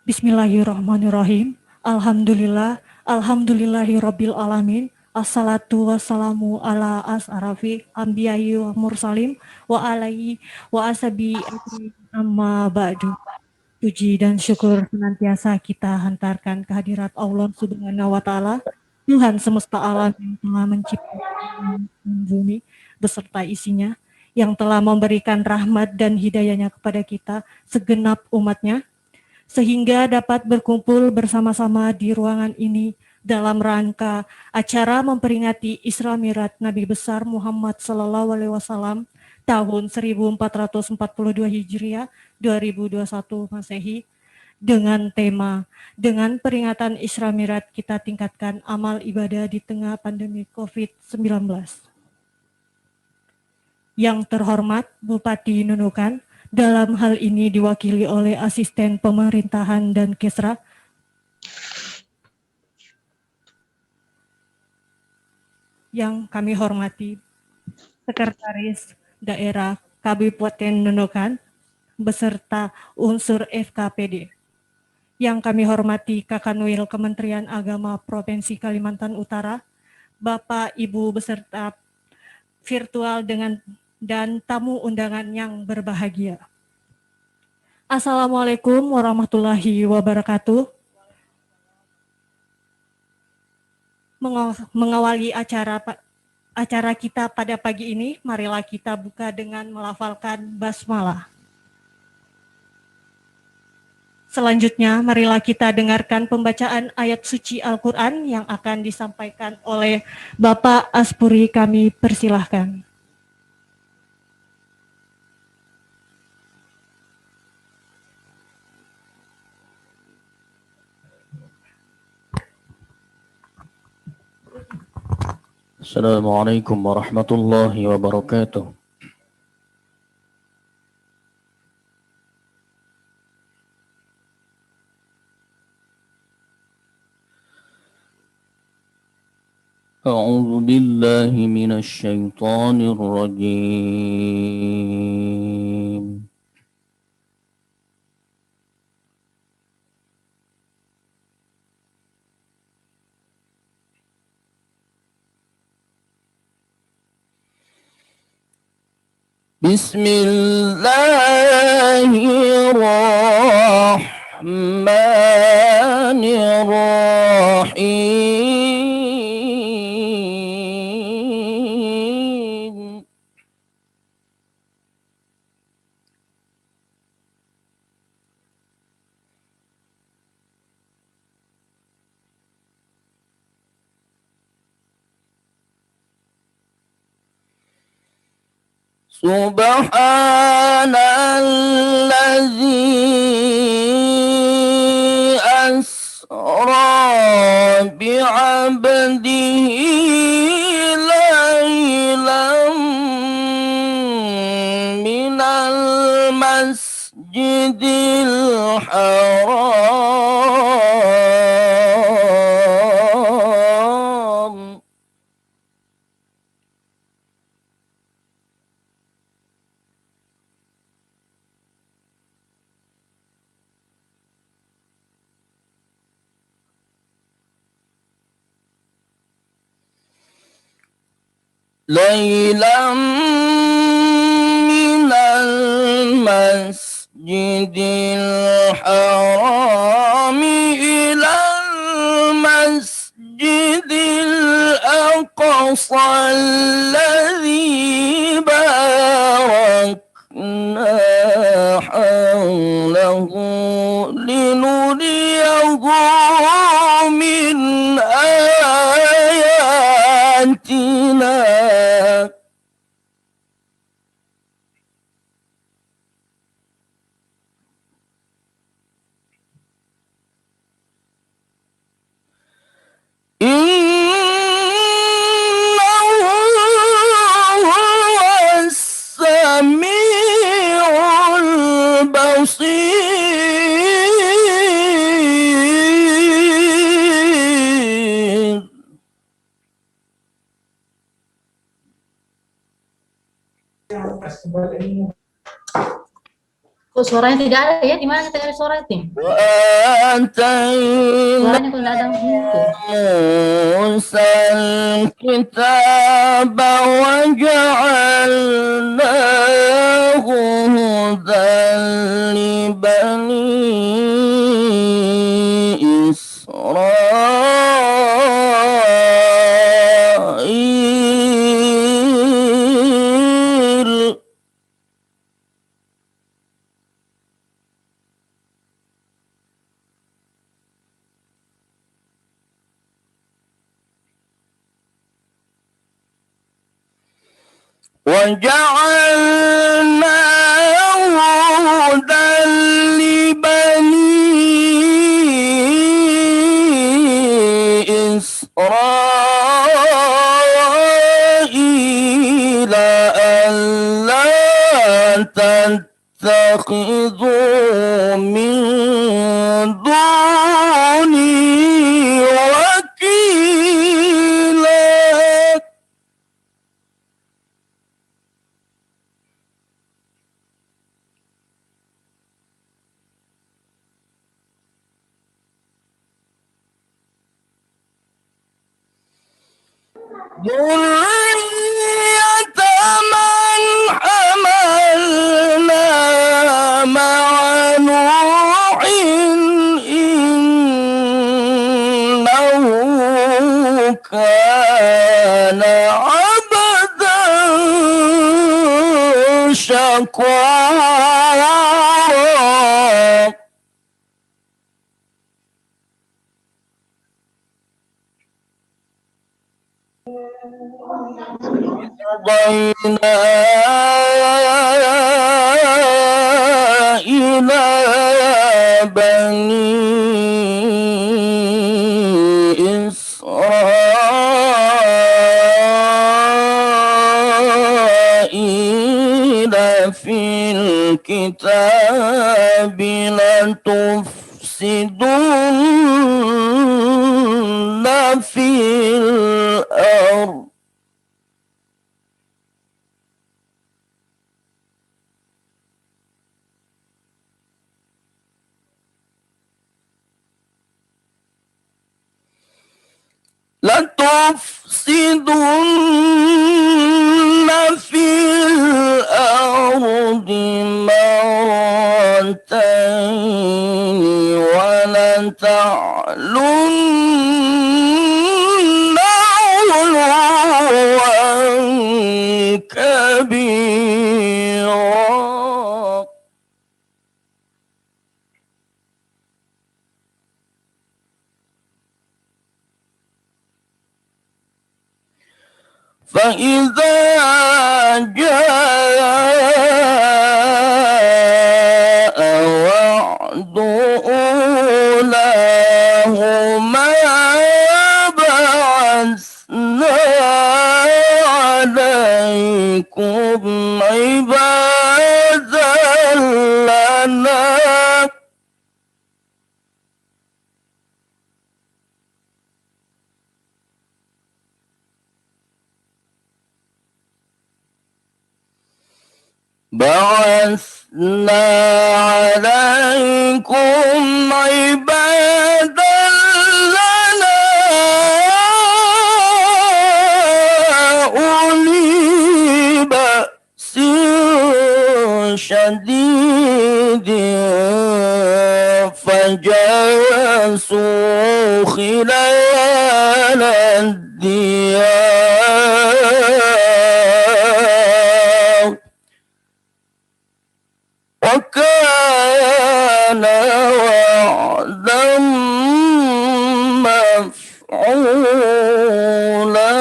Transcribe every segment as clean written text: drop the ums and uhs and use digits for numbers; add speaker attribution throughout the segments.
Speaker 1: Bismillahirrahmanirrahim. Alhamdulillah, alhamdulillahirabbil alamin. Assalatu wassalamu ala as'arafi anbiya'i wa mursalim wa alaihi wa ashabi amma ba'du. Puji dan syukur senantiasa kita hantarkan kehadirat Allah Subhanahu wa taala, Tuhan semesta alam yang telah menciptakan bumi beserta isinya, yang telah memberikan rahmat dan hidayahnya kepada kita segenap umatnya, sehingga dapat berkumpul bersama-sama di ruangan ini dalam rangka acara memperingati Isra Mi'raj Nabi besar Muhammad Sallallahu Alaihi Wasallam tahun 1442 Hijriah 2021 Masehi, dengan tema dengan peringatan Isra Mi'raj kita tingkatkan amal ibadah di tengah pandemi COVID-19. Yang terhormat Bupati Nunukan, dalam hal ini diwakili oleh Asisten Pemerintahan dan Kesra, yang kami hormati Sekretaris Daerah Kabupaten Nunukan beserta unsur FKPD, yang kami hormati Kakanwil Kementerian Agama Provinsi Kalimantan Utara, Bapak Ibu beserta virtual dan tamu undangan yang berbahagia. Assalamualaikum warahmatullahi wabarakatuh. Mengawali acara kita pada pagi ini, marilah kita buka dengan melafalkan basmalah. Selanjutnya, marilah kita dengarkan pembacaan ayat suci Al-Quran yang akan disampaikan oleh Bapak Aspuri. Kami persilahkan.
Speaker 2: Assalamualaikum warahmatullahi wabarakatuh. A'udzu billahi minasy syaithanir rajim. Bismillahirrahmanirrahim. Subhanalladzi asra bi'abdihi laylan minal masjidil haram ليلا من المسجد الحرام إلى المسجد الأقصى الذي باركنا حوله لنريه من آياتنا
Speaker 3: Kok suaranya tidak ada ya? Di mana kita cari suara itu?
Speaker 2: وآتينا
Speaker 3: Suaranya kok tidak ada muncul.
Speaker 2: موسى الكتاب وجعلناه هدى لبني إسرائيل وجعلناه هدى لبني إسرائيل ألا تتخذوا من دوني وكيلا ذرية من حملنا مع نوح إنه كان عبدا شكورا قضينا إلى بني إسرائيل في الكتاب لتفسدن في الأرض لتفسدن في الأرض مرتين ولتعلن علوا كبيرا فإذا جاء وعد أولاهما بعثنا عليكم عبادا لنا بعثنا عليكم عبادا لنا أولي بأس شديد فجاسوا خلال الديار وكان وعدا مفعولا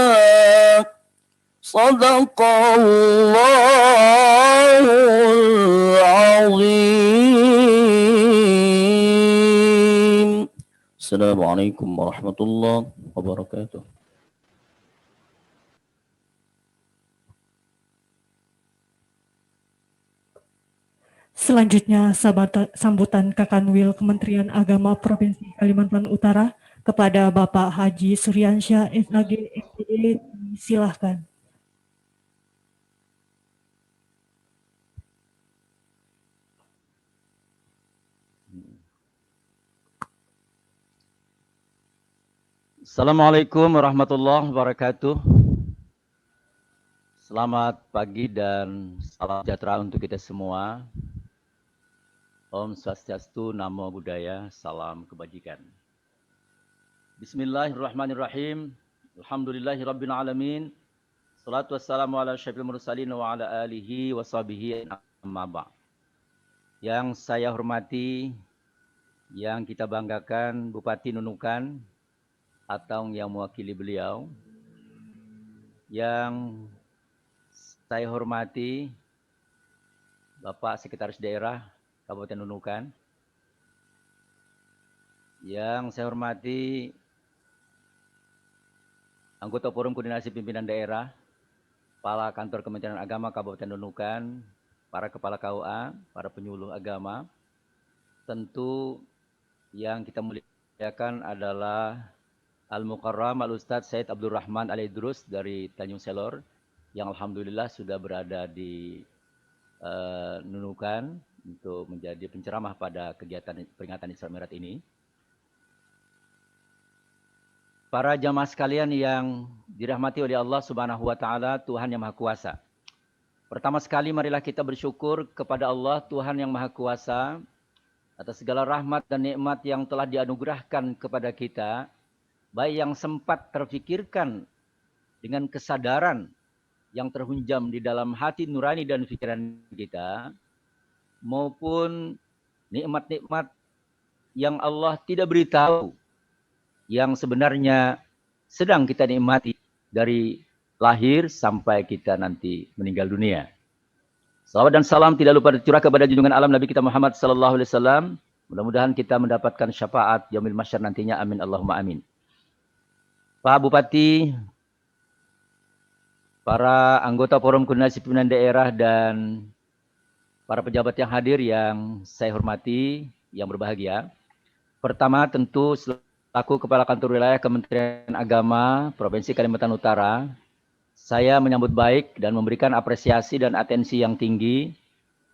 Speaker 2: صدق الله العظيم. السلام عليكم ورحمة الله وبركاته.
Speaker 1: Selanjutnya, sambutan Kakanwil Kementerian Agama Provinsi Kalimantan Utara kepada Bapak Haji Suryansyah SAG MPD, silahkan.
Speaker 4: Assalamualaikum warahmatullahi wabarakatuh. Selamat pagi dan salam sejahtera untuk kita semua. Om Swastiastu, Namo Buddhaya, salam kebajikan. Bismillahirrahmanirrahim. Alhamdulillahirabbil alamin. Salatu wassalamu ala asyrafil mursalin wa ala alihi wa sahbihi amma ba'd. Yang saya hormati, yang kita banggakan Bupati Nunukan atau yang mewakili beliau, yang saya hormati Bapak Sekretaris Daerah Kabupaten Nunukan, yang saya hormati anggota Forum Koordinasi Pimpinan Daerah, Kepala Kantor Kementerian Agama Kabupaten Nunukan, para Kepala KUA, para penyuluh agama. Tentu yang kita muliakan adalah Al-Mukarram Al-Ustadz Said Abdul Rahman Al-Idrus dari Tanjung Selor, yang alhamdulillah sudah berada di Nunukan untuk menjadi penceramah pada kegiatan peringatan Isra Mi'raj ini. Para jamaah sekalian yang dirahmati oleh Allah Subhanahu wa taala, Tuhan yang Maha Kuasa. Pertama sekali marilah kita bersyukur kepada Allah Tuhan yang Maha Kuasa atas segala rahmat dan nikmat yang telah dianugerahkan kepada kita, baik yang sempat terfikirkan dengan kesadaran yang terhunjam di dalam hati nurani dan pikiran kita, maupun nikmat-nikmat yang Allah tidak beritahu, yang sebenarnya sedang kita nikmati dari lahir sampai kita nanti meninggal dunia. Salawat dan salam tidak lupa dicurah kepada junjungan alam Nabi kita Muhammad sallallahu alaihi wasallam. Mudah-mudahan kita mendapatkan syafaat yaumil mahsyar nantinya. Amin Allahumma amin. Pak Bupati, para anggota Forum Koordinasi Pimpinan Daerah dan para pejabat yang hadir yang saya hormati, yang berbahagia. Pertama tentu selaku Kepala Kantor Wilayah Kementerian Agama Provinsi Kalimantan Utara, saya menyambut baik dan memberikan apresiasi dan atensi yang tinggi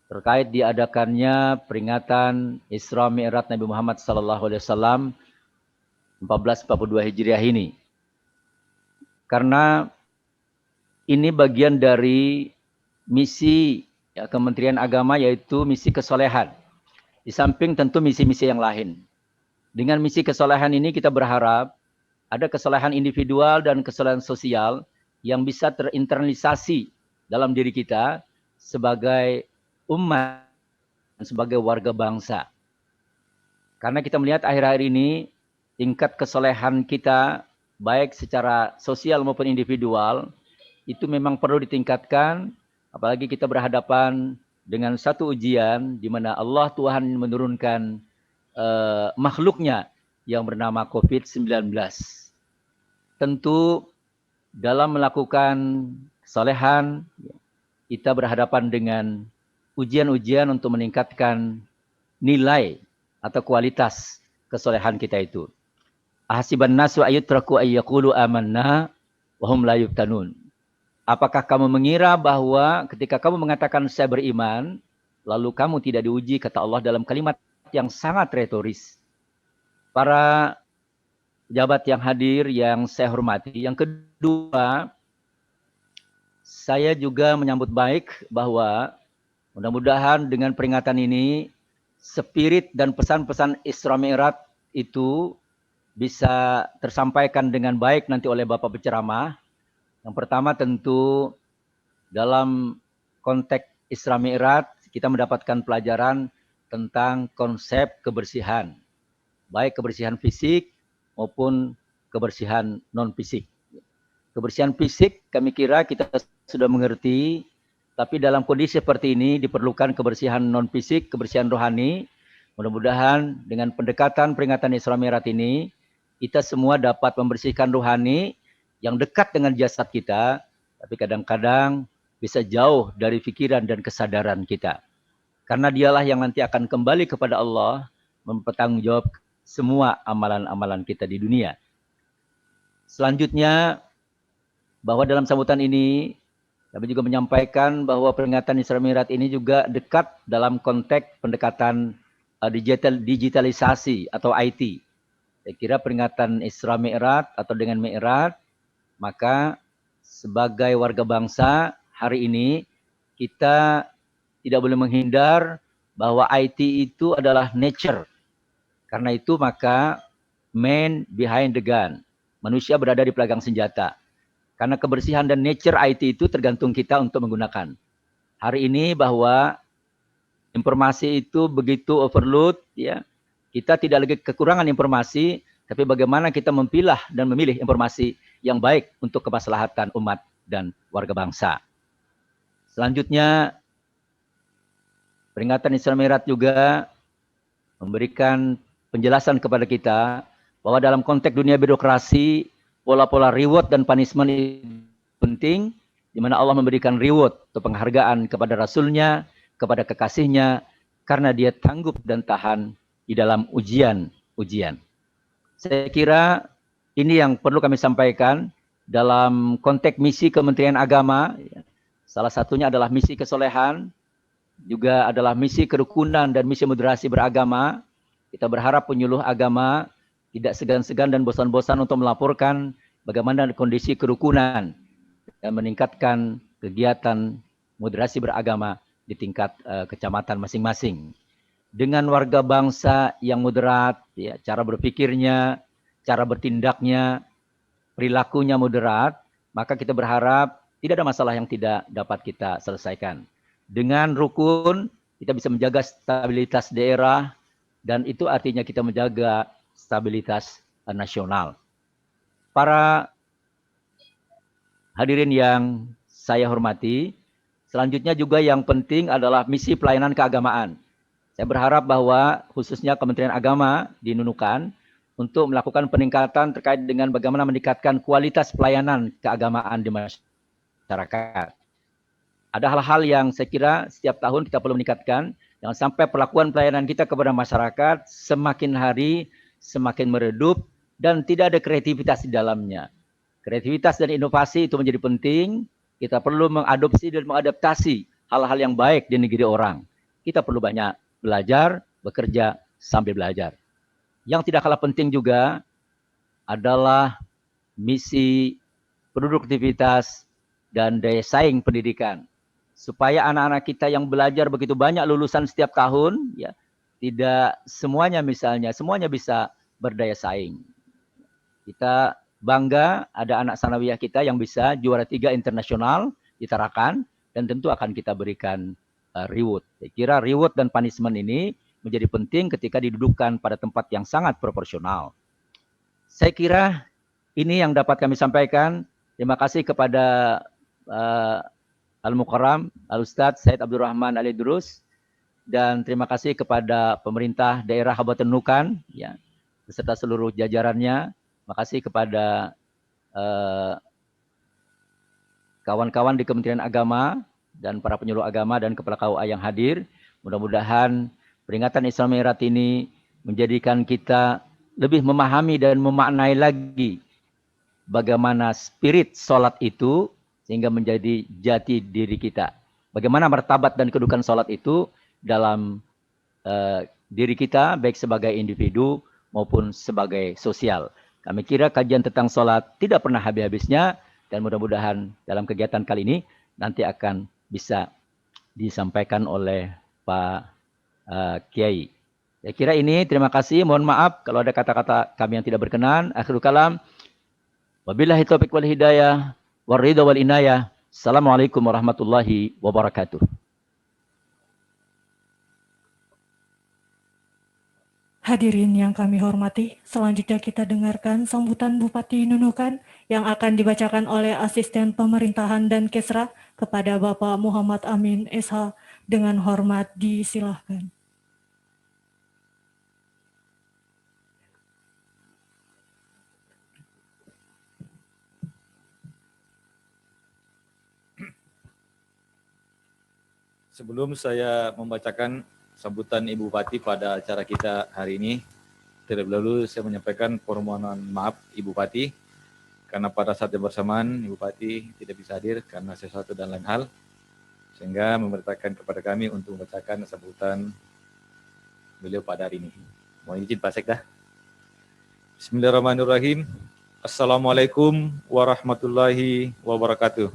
Speaker 4: terkait diadakannya peringatan Isra Mi'raj Nabi Muhammad SAW 1442 Hijriah ini. Karena ini bagian dari misi Kementerian Agama, yaitu misi kesolehan. Di samping tentu misi-misi yang lain. Dengan misi kesolehan ini kita berharap ada kesolehan individual dan kesolehan sosial yang bisa terinternalisasi dalam diri kita sebagai umat, sebagai warga bangsa. Karena kita melihat akhir-akhir ini tingkat kesolehan kita baik secara sosial maupun individual itu memang perlu ditingkatkan, apalagi kita berhadapan dengan satu ujian di mana Allah Tuhan menurunkan makhluknya yang bernama COVID-19. Tentu dalam melakukan kesolehan, kita berhadapan dengan ujian-ujian untuk meningkatkan nilai atau kualitas kesolehan kita itu. Ahasiban nasu ayyutraku ayyaqulu amanna wa hum la yuftanun. Apakah kamu mengira bahwa ketika kamu mengatakan saya beriman, lalu kamu tidak diuji, kata Allah dalam kalimat yang sangat retoris. Para pejabat yang hadir yang saya hormati. Yang kedua, saya juga menyambut baik bahwa mudah-mudahan dengan peringatan ini, spirit dan pesan-pesan Isra Mi'raj itu bisa tersampaikan dengan baik nanti oleh Bapak penceramah. Yang pertama tentu dalam konteks Isra Mi'raj kita mendapatkan pelajaran tentang konsep kebersihan. Baik kebersihan fisik maupun kebersihan non-fisik. Kebersihan fisik kami kira kita sudah mengerti, tapi dalam kondisi seperti ini diperlukan kebersihan non-fisik, kebersihan rohani. Mudah-mudahan dengan pendekatan peringatan Isra Mi'raj ini, kita semua dapat membersihkan rohani yang dekat dengan jasad kita, tapi kadang-kadang bisa jauh dari pikiran dan kesadaran kita. Karena dialah yang nanti akan kembali kepada Allah, mempertanggungjawab semua amalan-amalan kita di dunia. Selanjutnya, bahwa dalam sambutan ini, kami juga menyampaikan bahwa peringatan Isra Mi'raj ini juga dekat dalam konteks pendekatan digitalisasi atau IT. Saya kira peringatan Isra Mi'raj atau dengan Mi'raj, maka sebagai warga bangsa hari ini kita tidak boleh menghindar bahwa IT itu adalah nature. Karena itu maka man behind the gun. Manusia berada di pelagang senjata. Karena kebersihan dan nature IT itu tergantung kita untuk menggunakan. Hari ini bahwa informasi itu begitu overload, ya, kita tidak lagi kekurangan informasi, tapi bagaimana kita memilah dan memilih informasi yang baik untuk kemaslahatan umat dan warga bangsa. Selanjutnya, peringatan Isra Mi'raj juga memberikan penjelasan kepada kita bahwa dalam konteks dunia birokrasi, pola-pola reward dan punishment itu penting, di mana Allah memberikan reward atau penghargaan kepada Rasulnya, kepada kekasihnya, karena dia tangguh dan tahan di dalam ujian-ujian. Saya kira ini yang perlu kami sampaikan dalam konteks misi Kementerian Agama. Salah satunya adalah misi kesolehan, juga adalah misi kerukunan dan misi moderasi beragama. Kita berharap penyuluh agama tidak segan-segan dan bosan-bosan untuk melaporkan bagaimana kondisi kerukunan dan meningkatkan kegiatan moderasi beragama di tingkat kecamatan masing-masing. Dengan warga bangsa yang moderat, ya, cara berpikirnya, cara bertindaknya, perilakunya moderat, maka kita berharap tidak ada masalah yang tidak dapat kita selesaikan. Dengan rukun, kita bisa menjaga stabilitas daerah, dan itu artinya kita menjaga stabilitas nasional. Para hadirin yang saya hormati, selanjutnya juga yang penting adalah misi pelayanan keagamaan. Saya berharap bahwa khususnya Kementerian Agama di Nunukan untuk melakukan peningkatan terkait dengan bagaimana meningkatkan kualitas pelayanan keagamaan di masyarakat. Ada hal-hal yang saya kira setiap tahun kita perlu meningkatkan. Jangan sampai perlakuan pelayanan kita kepada masyarakat semakin hari semakin meredup dan tidak ada kreativitas di dalamnya. Kreativitas dan inovasi itu menjadi penting. Kita perlu mengadopsi dan mengadaptasi hal-hal yang baik di negeri orang. Kita perlu banyak belajar, bekerja sambil belajar. Yang tidak kalah penting juga adalah misi produktivitas dan daya saing pendidikan. Supaya anak-anak kita yang belajar begitu banyak lulusan setiap tahun, ya, tidak semuanya semuanya bisa berdaya saing. Kita bangga ada anak sanawiyah kita yang bisa juara 3 internasional di Tarakan, dan tentu akan kita berikan reward. Saya kira reward dan punishment ini menjadi penting ketika didudukkan pada tempat yang sangat proporsional. Saya kira ini yang dapat kami sampaikan. Terima kasih kepada Al-Mukarram, Al-Ustadz Said Abdul Rahman Ali Durus, dan terima kasih kepada pemerintah daerah Kabupaten Nunukan, ya, beserta seluruh jajarannya. Terima kasih kepada kawan-kawan di Kementerian Agama dan para penyuluh agama dan kepala KUA yang hadir. Mudah-mudahan peringatan Isra Mi'raj ini menjadikan kita lebih memahami dan memaknai lagi bagaimana spirit sholat itu sehingga menjadi jati diri kita. Bagaimana martabat dan kedudukan sholat itu dalam diri kita, baik sebagai individu maupun sebagai sosial. Kami kira kajian tentang sholat tidak pernah habis-habisnya, dan mudah-mudahan dalam kegiatan kali ini nanti akan bisa disampaikan oleh Pak Kiai. Saya kira ini, terima kasih. Mohon maaf kalau ada kata-kata kami yang tidak berkenan. Akhirul kalam. Wabillahi taufiq wal hidayah. Waridha wal inayah. Assalamualaikum warahmatullahi wabarakatuh.
Speaker 1: Hadirin yang kami hormati, selanjutnya kita dengarkan sambutan Bupati Nunukan yang akan dibacakan oleh Asisten Pemerintahan dan Kesra kepada Bapak Muhammad Amin SH. Dengan hormat disilahkan.
Speaker 5: Sebelum saya membacakan sambutan Ibu Bupati pada acara kita hari ini, terlebih dahulu saya menyampaikan permohonan maaf Ibu Bupati karena pada saat yang bersamaan Ibu Bupati tidak bisa hadir karena sesuatu dan lain hal, sehingga memerintahkan kepada kami untuk membacakan sambutan beliau pada hari ini. Mohon izin Pak Sekda. Bismillahirrahmanirrahim. Assalamualaikum warahmatullahi wabarakatuh.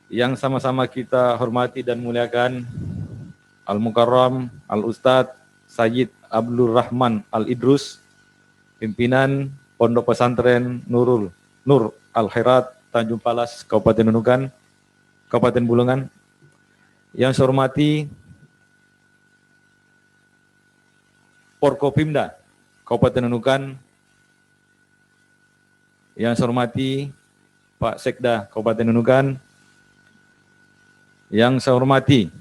Speaker 5: Yang sama-sama kita hormati dan muliakan Al-Mukarram Al-Ustadz Sayyid Abdul Rahman Al-Idrus, pimpinan Pondok Pesantren Nur Al-Khairat, Tanjung Palas, Kabupaten Nunukan, Kabupaten Bulungan. Yang saya hormati Porkopimda Kabupaten Nunukan. Yang saya hormati Pak Sekda Kabupaten Nunukan. Yang saya hormati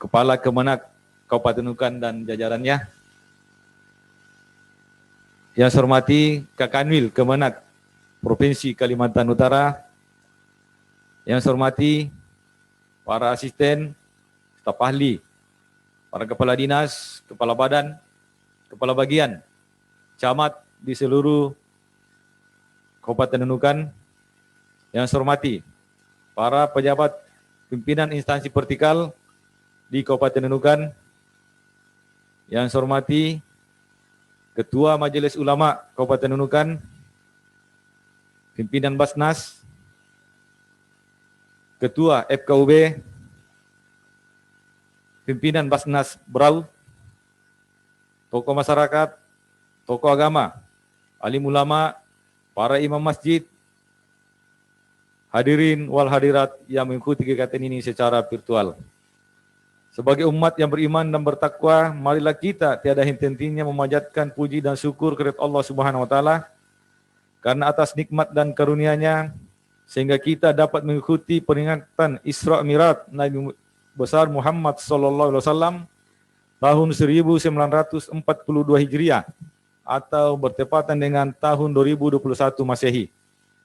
Speaker 5: Kepala Kemenak Kabupaten Nunukan dan jajarannya. Yang saya hormati Kakanwil Kemenak Provinsi Kalimantan Utara. Yang saya hormati para asisten, staf ahli, para kepala dinas, kepala badan, kepala bagian, camat di seluruh Kabupaten Nunukan. Yang saya hormati para pejabat pimpinan instansi vertikal di Kabupaten Nunukan. Yang saya hormati Ketua Majelis Ulama Kabupaten Nunukan, pimpinan Basnas, Ketua FKUB, pimpinan Basnas Berau, tokoh masyarakat, tokoh agama, alim ulama, para imam masjid, hadirin wal hadirat yang mengikuti kegiatan ini secara virtual. Sebagai umat yang beriman dan bertakwa, marilah kita tiada henti-hentinya memanjatkan puji dan syukur kepada Allah Subhanahu wa taala karena atas nikmat dan karunia-Nya sehingga kita dapat mengikuti peringatan Isra Mi'raj Nabi besar Muhammad sallallahu alaihi wasallam tahun 1942 Hijriah atau bertepatan dengan tahun 2021 Masehi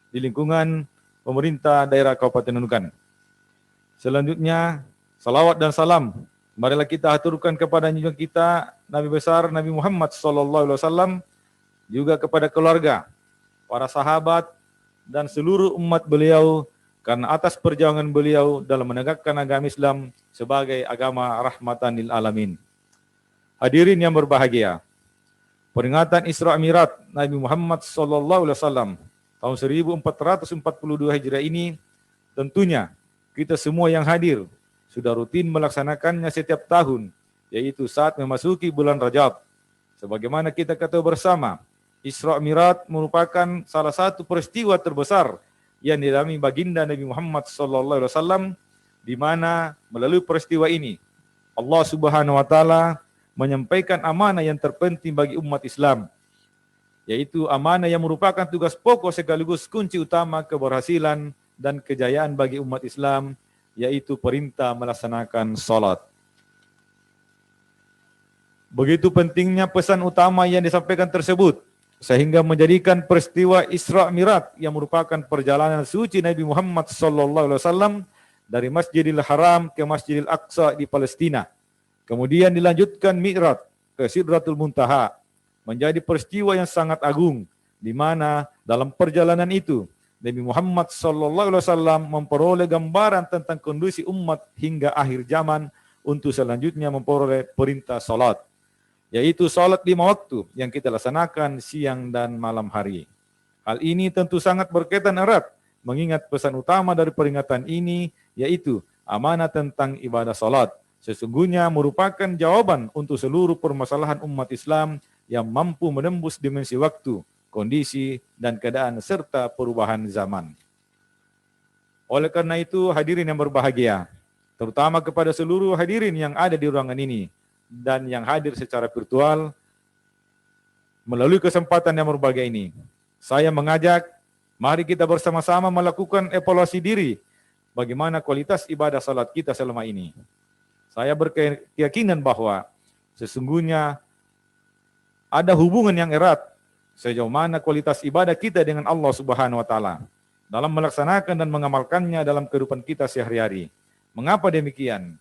Speaker 5: di lingkungan pemerintah daerah Kabupaten Nunukan. Selanjutnya, salawat dan salam marilah kita aturkan kepada junjungan kita Nabi besar Nabi Muhammad sallallahu alaihi wasallam, juga kepada keluarga, para sahabat dan seluruh umat beliau karena atas perjuangan beliau dalam menegakkan agama Islam sebagai agama rahmatan lil alamin. Hadirin yang berbahagia, peringatan Isra Mi'raj Nabi Muhammad sallallahu alaihi wasallam tahun 1442 Hijriah ini tentunya kita semua yang hadir sudah rutin melaksanakannya setiap tahun, yaitu saat memasuki bulan Rajab. Sebagaimana kita ketahui bersama, Isra Mi'raj merupakan salah satu peristiwa terbesar yang dialami baginda Nabi Muhammad SAW, di mana melalui peristiwa ini Allah Subhanahu wa taala menyampaikan amanah yang terpenting bagi umat Islam, yaitu amanah yang merupakan tugas pokok sekaligus kunci utama keberhasilan dan kejayaan bagi umat Islam, yaitu perintah melaksanakan salat. Begitu pentingnya pesan utama yang disampaikan tersebut, sehingga menjadikan peristiwa Isra Mi'raj yang merupakan perjalanan suci Nabi Muhammad SAW dari Masjidil Haram ke Masjidil Aqsa di Palestina, kemudian dilanjutkan Mi'raj ke Sidratul Muntaha, menjadi peristiwa yang sangat agung, di mana dalam perjalanan itu Nabi Muhammad SAW memperoleh gambaran tentang kondisi umat hingga akhir zaman untuk selanjutnya memperoleh perintah salat, yaitu salat 5 waktu yang kita laksanakan siang dan malam hari. Hal ini tentu sangat berkaitan erat mengingat pesan utama dari peringatan ini, yaitu amanah tentang ibadah salat. Sesungguhnya merupakan jawaban untuk seluruh permasalahan umat Islam yang mampu menembus dimensi waktu, kondisi, dan keadaan serta perubahan zaman. Oleh karena itu, hadirin yang berbahagia, terutama kepada seluruh hadirin yang ada di ruangan ini dan yang hadir secara virtual melalui kesempatan yang berbahagia ini, saya mengajak, mari kita bersama-sama melakukan evaluasi diri bagaimana kualitas ibadah salat kita selama ini. Saya berkeyakinan bahwa sesungguhnya ada hubungan yang erat sejauh mana kualitas ibadah kita dengan Allah Subhanahu wa taala dalam melaksanakan dan mengamalkannya dalam kehidupan kita sehari-hari. Mengapa demikian?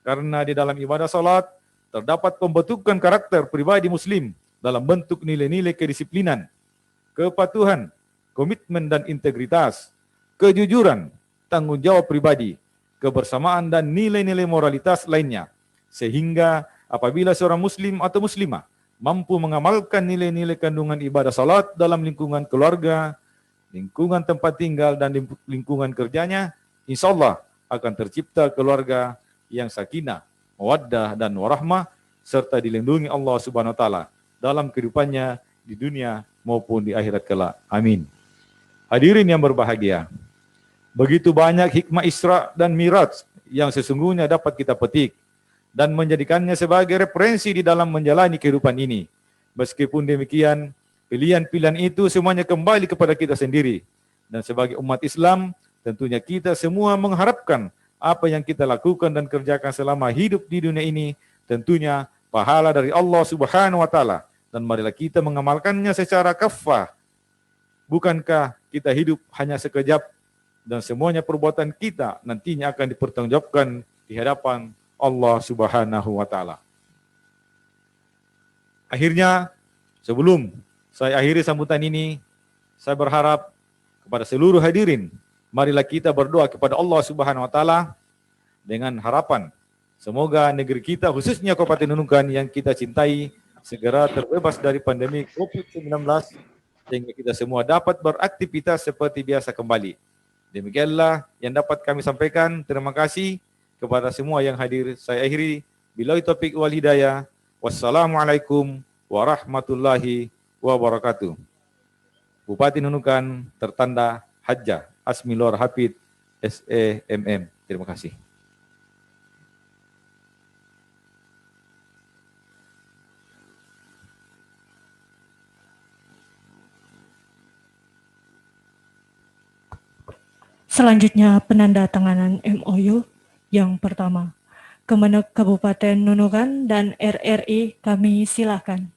Speaker 5: Karena di dalam ibadah salat terdapat pembentukan karakter pribadi muslim dalam bentuk nilai-nilai kedisiplinan, kepatuhan, komitmen dan integritas, kejujuran, tanggung jawab pribadi, kebersamaan dan nilai-nilai moralitas lainnya. Sehingga apabila seorang muslim atau muslimah mampu mengamalkan nilai-nilai kandungan ibadah salat dalam lingkungan keluarga, lingkungan tempat tinggal, dan lingkungan kerjanya, insya Allah akan tercipta keluarga yang sakinah, mawaddah, dan warahmah, serta dilindungi Allah Subhanahu wa Ta'ala dalam kehidupannya di dunia maupun di akhirat kelak. Amin. Hadirin yang berbahagia, begitu banyak hikmah Isra dan Miraj yang sesungguhnya dapat kita petik dan menjadikannya sebagai referensi di dalam menjalani kehidupan ini. Meskipun demikian, pilihan-pilihan itu semuanya kembali kepada kita sendiri. Dan sebagai umat Islam, tentunya kita semua mengharapkan apa yang kita lakukan dan kerjakan selama hidup di dunia ini, tentunya pahala dari Allah Subhanahu wa Ta'ala. Dan marilah kita mengamalkannya secara kafah. Bukankah kita hidup hanya sekejap dan semuanya perbuatan kita nantinya akan dipertanggungjawabkan di hadapan Allah Subhanahu wa Ta'ala. Akhirnya, sebelum saya akhiri sambutan ini, saya berharap kepada seluruh hadirin, marilah kita berdoa kepada Allah Subhanahu wa Ta'ala dengan harapan semoga negeri kita, khususnya Kabupaten Nunukan yang kita cintai, segera terbebas dari pandemi COVID-19 sehingga kita semua dapat beraktivitas seperti biasa kembali. Demikianlah yang dapat kami sampaikan. Terima kasih kepada semua yang hadir. Saya akhiri. Billahi taufiq wal hidayah. Wassalamualaikum warahmatullahi wabarakatuh. Bupati Nunukan tertanda Hajjah Asmilor Hafid SEMM. Terima kasih.
Speaker 1: Selanjutnya penandatanganan MOU yang pertama. Kemenag Kabupaten Nunukan dan RRI kami silakan.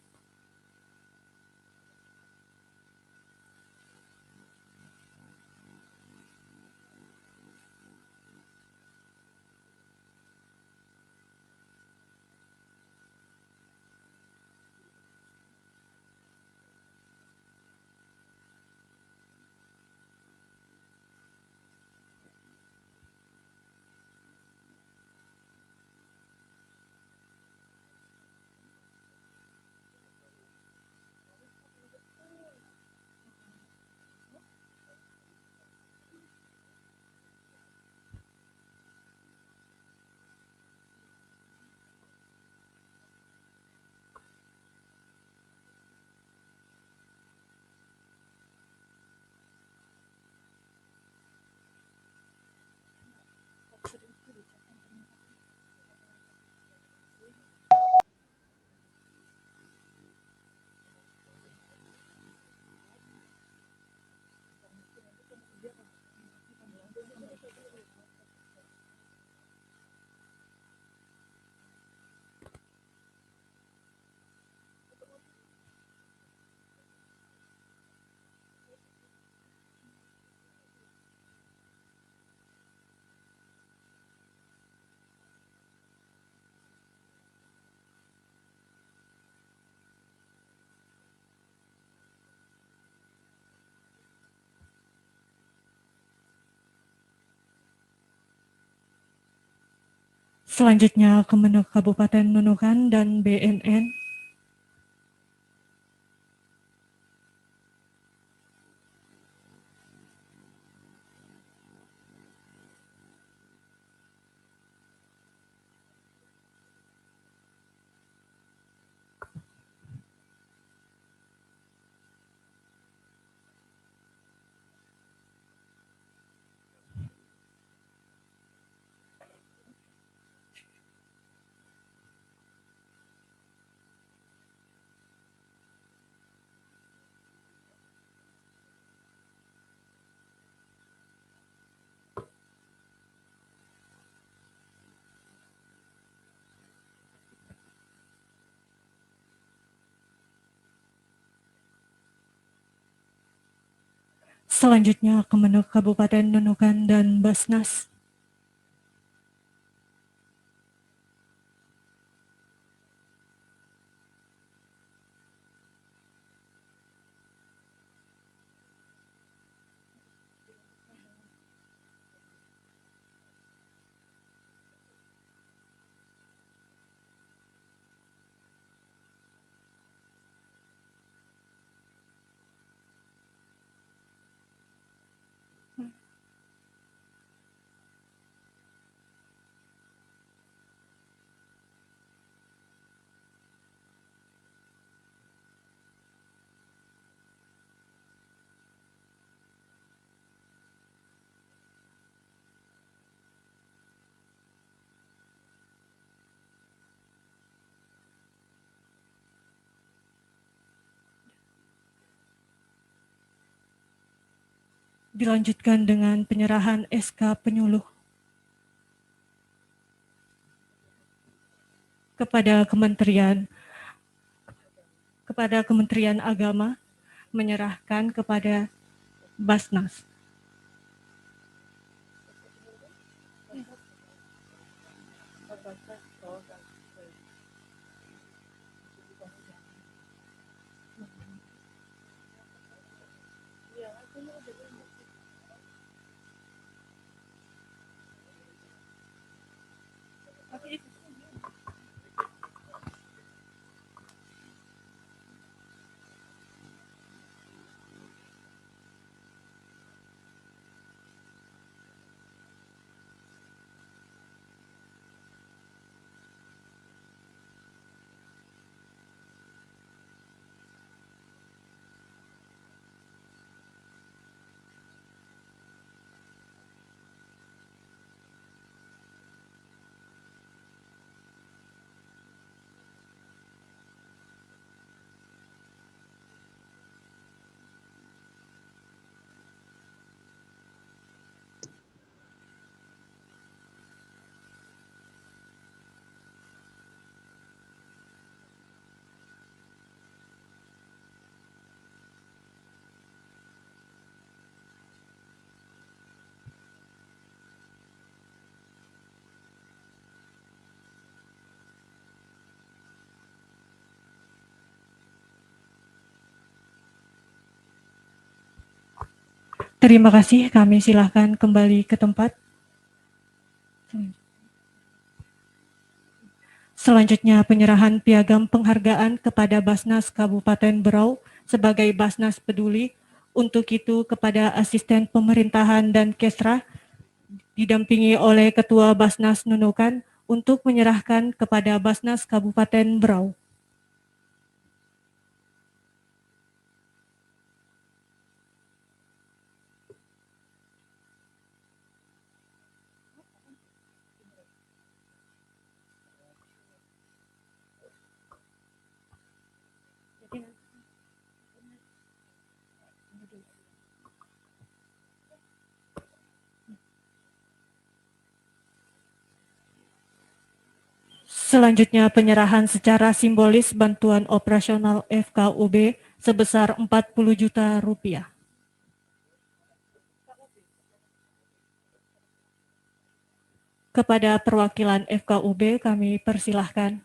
Speaker 1: Selanjutnya Kemenag Kabupaten Nunukan dan BNN. Selanjutnya Kemenag Kabupaten Nunukan dan Basnas. Dilanjutkan dengan penyerahan SK penyuluh kepada Kementerian Agama, menyerahkan kepada Basnas. Terima kasih, kami silahkan kembali ke tempat. Selanjutnya penyerahan piagam penghargaan kepada Basnas Kabupaten Berau sebagai Basnas Peduli, untuk itu kepada Asisten Pemerintahan dan Kesra, didampingi oleh Ketua Basnas Nunukan, untuk menyerahkan kepada Basnas Kabupaten Berau. Selanjutnya penyerahan secara simbolis bantuan operasional FKUB sebesar 40 juta rupiah. Kepada perwakilan FKUB kami persilahkan.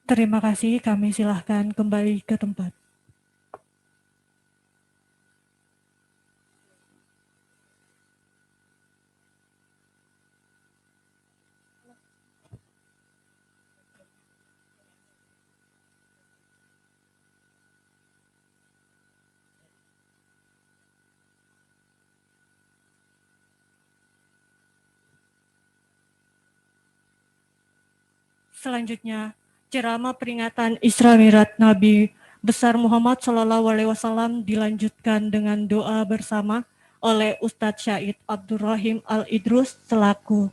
Speaker 1: Terima kasih, kami silahkan kembali ke tempat. Selanjutnya, ceramah peringatan Isra Mi'raj Nabi besar Muhammad SAW dilanjutkan dengan doa bersama oleh Ustadz Syahid Abdurrahim Al-Idrus selaku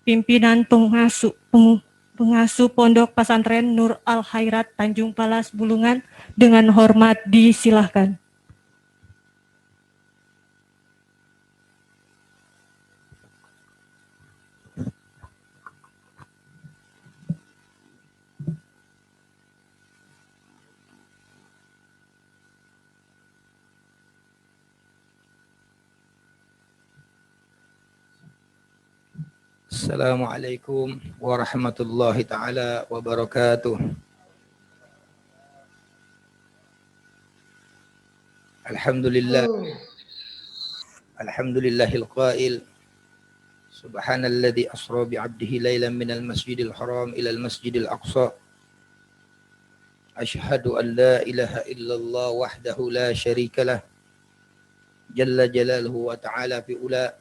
Speaker 1: pimpinan pengasuh Pondok Pesantren Nur Al-Khairat Tanjung Palas Bulungan, dengan hormat disilahkan.
Speaker 6: Assalamualaikum warahmatullahi taala wabarakatuh. Alhamdulillah. Alhamdulillahil qail Subhanalladzi asra bi'abdihi lailan minal masjidil haram ilal masjidil aqsa. Ashhadu an la ilaha illallah wahdahu la syarika lah. Jalla jalaluhu wa ta'ala fi ula.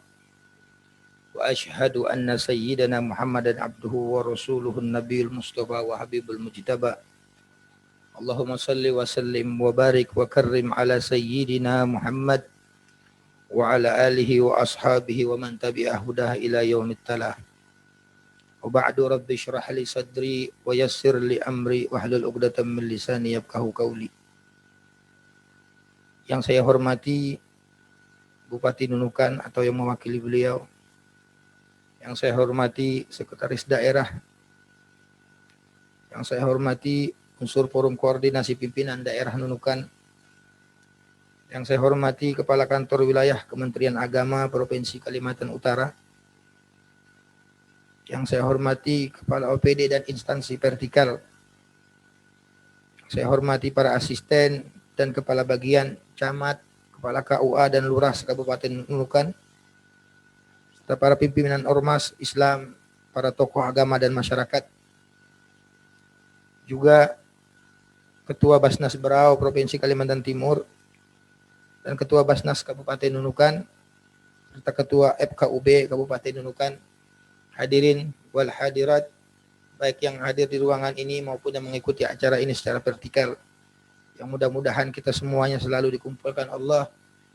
Speaker 6: Wa ashhadu anna sayyidana Muhammadan abduhu wa rasuluhu nabiyul mustafa wa habibul mujtaba. Allahumma salli wa sallim wa barik wa karrim ala sayyidina Muhammad wa ala alihi wa ashabihi wa man tabi'ah hudah ila yaumit talah. Wa ba'du rabbi syrah li sadri wa yassir li amri wahlul 'uqdatam min lisani yafqahu qawli. Yang saya hormati Bupati Nunukan atau yang mewakili beliau, yang saya hormati Sekretaris Daerah, yang saya hormati unsur forum koordinasi pimpinan daerah Nunukan, yang saya hormati Kepala Kantor Wilayah Kementerian Agama Provinsi Kalimantan Utara, yang saya hormati Kepala OPD dan instansi vertikal, saya hormati para asisten dan kepala bagian, camat, kepala KUA dan lurah Kabupaten Nunukan, serta para pimpinan ormas Islam, para tokoh agama dan masyarakat, juga Ketua Basnas Berau Provinsi Kalimantan Timur dan Ketua Basnas Kabupaten Nunukan serta Ketua FKUB Kabupaten Nunukan, hadirin wal hadirat, baik yang hadir di ruangan ini maupun yang mengikuti acara ini secara vertikal, yang mudah-mudahan kita semuanya selalu dikumpulkan Allah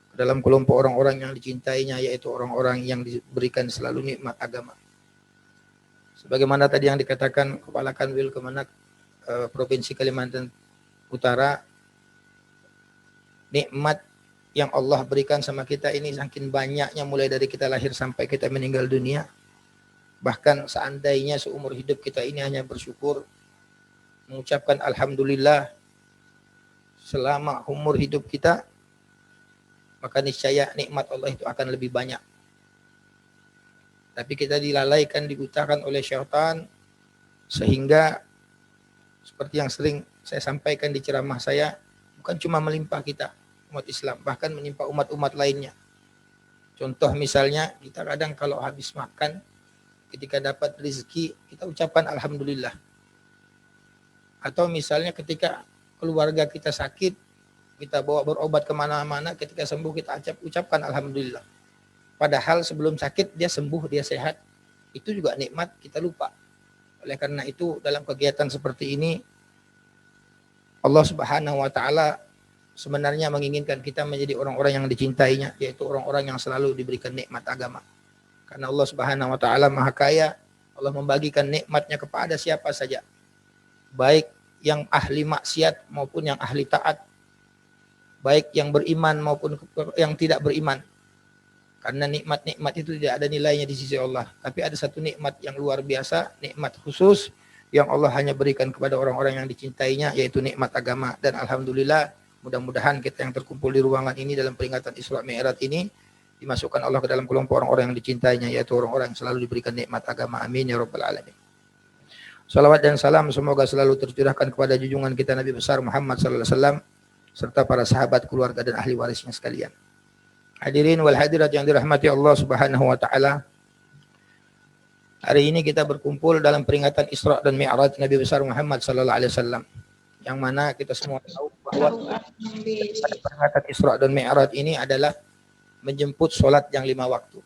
Speaker 6: ke dalam kelompok orang-orang yang dicintainya, yaitu orang-orang yang diberikan selalu nikmat agama. Sebagaimana tadi yang dikatakan Kepala Kanwil Kemenak Provinsi Kalimantan Utara, nikmat yang Allah berikan sama kita ini saking banyaknya, mulai dari kita lahir sampai kita meninggal dunia. Bahkan seandainya seumur hidup kita ini hanya bersyukur, mengucapkan alhamdulillah selama umur hidup kita, maka niscaya nikmat Allah itu akan lebih banyak. Tapi kita dilalaikan, dibutakan oleh syaitan, sehingga seperti yang sering saya sampaikan di ceramah saya, bukan cuma melimpah kita umat Islam, bahkan menimpa umat-umat lainnya. Contoh misalnya, kita kadang kalau habis makan, ketika dapat rezeki, kita ucapkan alhamdulillah. Atau misalnya ketika keluarga kita sakit, kita bawa berobat kemana-mana, ketika sembuh kita ucapkan alhamdulillah. Padahal sebelum sakit dia sembuh, dia sehat. Itu juga nikmat, kita lupa. Oleh karena itu dalam kegiatan seperti ini, Allah Subhanahu wa Ta'ala sebenarnya menginginkan kita menjadi orang-orang yang dicintainya, yaitu orang-orang yang selalu diberikan nikmat agama. Karena Allah Subhanahu wa Ta'ala Maha Kaya, Allah membagikan nikmatnya kepada siapa saja, baik yang ahli maksiat maupun yang ahli taat, baik yang beriman maupun yang tidak beriman. Karena nikmat-nikmat itu tidak ada nilainya di sisi Allah. Tapi ada satu nikmat yang luar biasa, nikmat khusus yang Allah hanya berikan kepada orang-orang yang dicintainya, yaitu nikmat agama. Dan alhamdulillah, mudah-mudahan kita yang terkumpul di ruangan ini dalam peringatan Isra Mi'raj ini dimasukkan Allah ke dalam kelompok orang-orang yang dicintainya, yaitu orang-orang yang selalu diberikan nikmat agama. Amin ya rabbal alamin. Salawat dan salam semoga selalu tercurahkan kepada junjungan kita Nabi besar Muhammad sallallahu alaihi wasallam serta para sahabat, keluarga dan ahli warisnya sekalian. Hadirin wal hadirat yang dirahmati Allah Subhanahu wa Ta'ala, hari ini kita berkumpul dalam peringatan Isra dan Mi'raj Nabi besar Muhammad sallallahu alaihi wasallam, yang mana kita semua tahu bahwa peringatan Isra dan Mi'raj ini adalah menjemput sholat yang 5 waktu.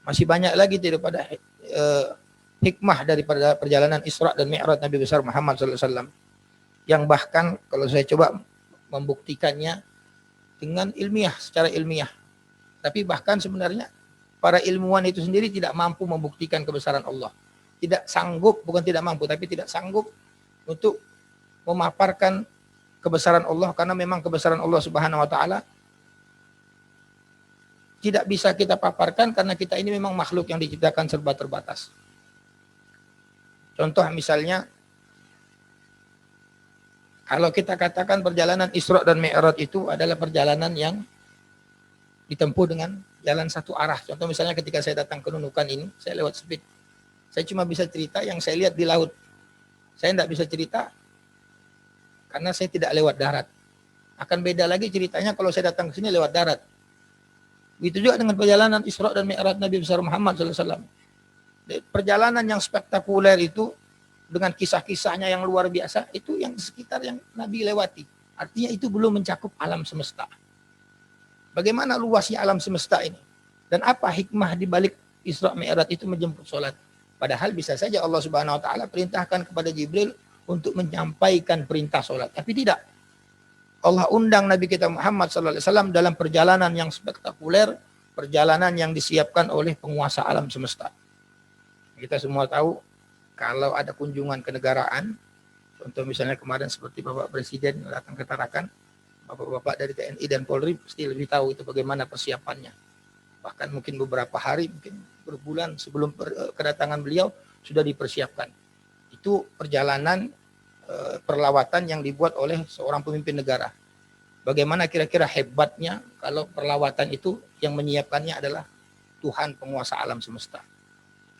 Speaker 6: Masih banyak lagi daripada hikmah daripada perjalanan Isra dan Mi'raj Nabi besar Muhammad sallallahu alaihi wasallam, yang bahkan kalau saya coba membuktikannya dengan ilmiah, secara ilmiah. Tapi bahkan sebenarnya para ilmuwan itu sendiri tidak mampu membuktikan kebesaran Allah. Tidak sanggup, bukan tidak mampu, tapi tidak sanggup untuk memaparkan kebesaran Allah, karena memang kebesaran Allah Subhanahu wa Ta'ala tidak bisa kita paparkan karena kita ini memang makhluk yang diciptakan serba terbatas. Contoh misalnya, kalau kita katakan perjalanan Isra dan Mi'raj itu adalah perjalanan yang ditempuh dengan jalan satu arah. Contoh misalnya ketika saya datang ke Nunukan ini, saya lewat speed. Saya cuma bisa cerita yang saya lihat di laut. Saya tidak bisa cerita karena saya tidak lewat darat. Akan beda lagi ceritanya kalau saya datang ke sini lewat darat. Begitu juga dengan perjalanan Isra dan Mi'raj Nabi besar Muhammad SAW. Perjalanan yang spektakuler itu dengan kisah-kisahnya yang luar biasa, itu yang sekitar yang Nabi lewati. Artinya itu belum mencakup alam semesta. Bagaimana luasnya alam semesta ini? Dan apa hikmah di balik Isra Mi'raj itu menjemput sholat? Padahal bisa saja Allah Subhanahu wa taala perintahkan kepada Jibril untuk menyampaikan perintah sholat. Tapi tidak. Allah undang Nabi kita Muhammad SAW dalam perjalanan yang spektakuler, perjalanan yang disiapkan oleh penguasa alam semesta. Kita semua tahu kalau ada kunjungan kenegaraan, contoh misalnya kemarin seperti Bapak Presiden datang ke Tarakan, Bapak-bapak dari TNI dan Polri pasti lebih tahu itu bagaimana persiapannya. Bahkan mungkin beberapa hari, mungkin berbulan sebelum kedatangan beliau sudah dipersiapkan. Itu perjalanan perlawatan yang dibuat oleh seorang pemimpin negara. Bagaimana kira-kira hebatnya kalau perlawatan itu yang menyiapkannya adalah Tuhan penguasa alam semesta.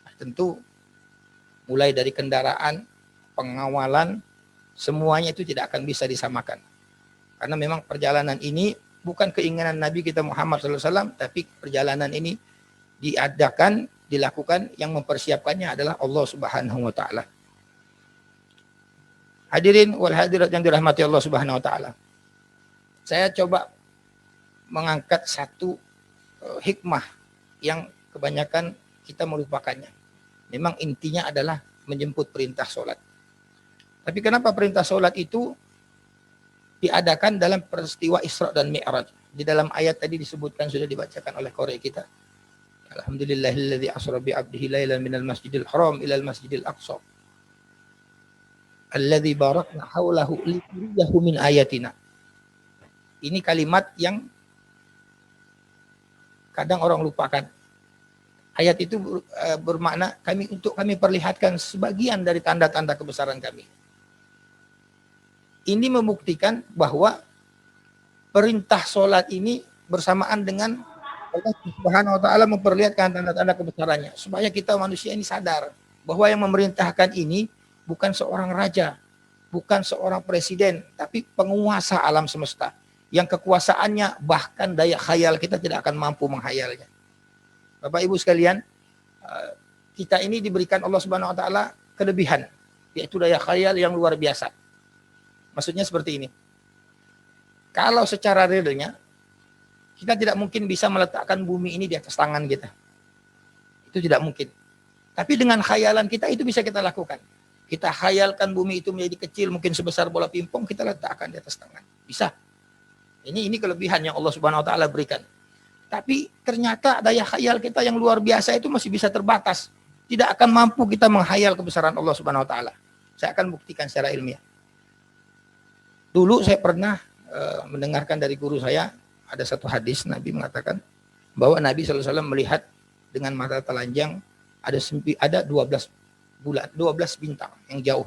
Speaker 6: Nah, tentu mulai dari kendaraan, pengawalan, semuanya itu tidak akan bisa disamakan. Karena memang perjalanan ini bukan keinginan Nabi kita Muhammad SAW, tapi perjalanan ini diadakan, dilakukan, yang mempersiapkannya adalah Allah Subhanahu wa taala. Hadirin wal hadirat yang dirahmati Allah Subhanahu wa taala. Saya coba mengangkat satu hikmah yang kebanyakan kita melupakannya. Memang intinya adalah menjemput perintah sholat. Tapi kenapa perintah sholat itu diadakan dalam peristiwa Isra dan Mi'raj? Di dalam ayat tadi disebutkan, sudah dibacakan oleh qari kita. Alhamdulillahilladzi asra bi 'abdihi lailan minal masjidil haram ilal masjidil aqsa. Alladzi barakna haulahu linuriyahu min ayatina. Ini kalimat yang kadang orang lupakan. Ayat itu bermakna kami perlihatkan sebagian dari tanda-tanda kebesaran kami. Ini membuktikan bahwa perintah sholat ini bersamaan dengan Allah Subhanahu wa taala memperlihatkan tanda-tanda kebesarannya, supaya kita manusia ini sadar bahwa yang memerintahkan ini bukan seorang raja, bukan seorang presiden, tapi penguasa alam semesta. Yang kekuasaannya bahkan daya khayal kita tidak akan mampu menghayalnya. Bapak Ibu sekalian, kita ini diberikan Allah Subhanahu wa taala kelebihan, yaitu daya khayal yang luar biasa. Maksudnya seperti ini. Kalau secara realnya, kita tidak mungkin bisa meletakkan bumi ini di atas tangan kita. Itu tidak mungkin. Tapi dengan khayalan kita itu bisa kita lakukan. Kita khayalkan bumi itu menjadi kecil, mungkin sebesar bola pingpong, kita letakkan di atas tangan. Bisa. Ini kelebihan yang Allah Subhanahu wa taala berikan. Tapi ternyata daya khayal kita yang luar biasa itu masih bisa terbatas. Tidak akan mampu kita menghayal kebesaran Allah Subhanahu wa taala. Saya akan buktikan secara ilmiah. Dulu saya pernah mendengarkan dari guru saya, ada satu hadis Nabi mengatakan bahwa Nabi SAW melihat dengan mata telanjang ada 12 bulan, 12 bintang yang jauh.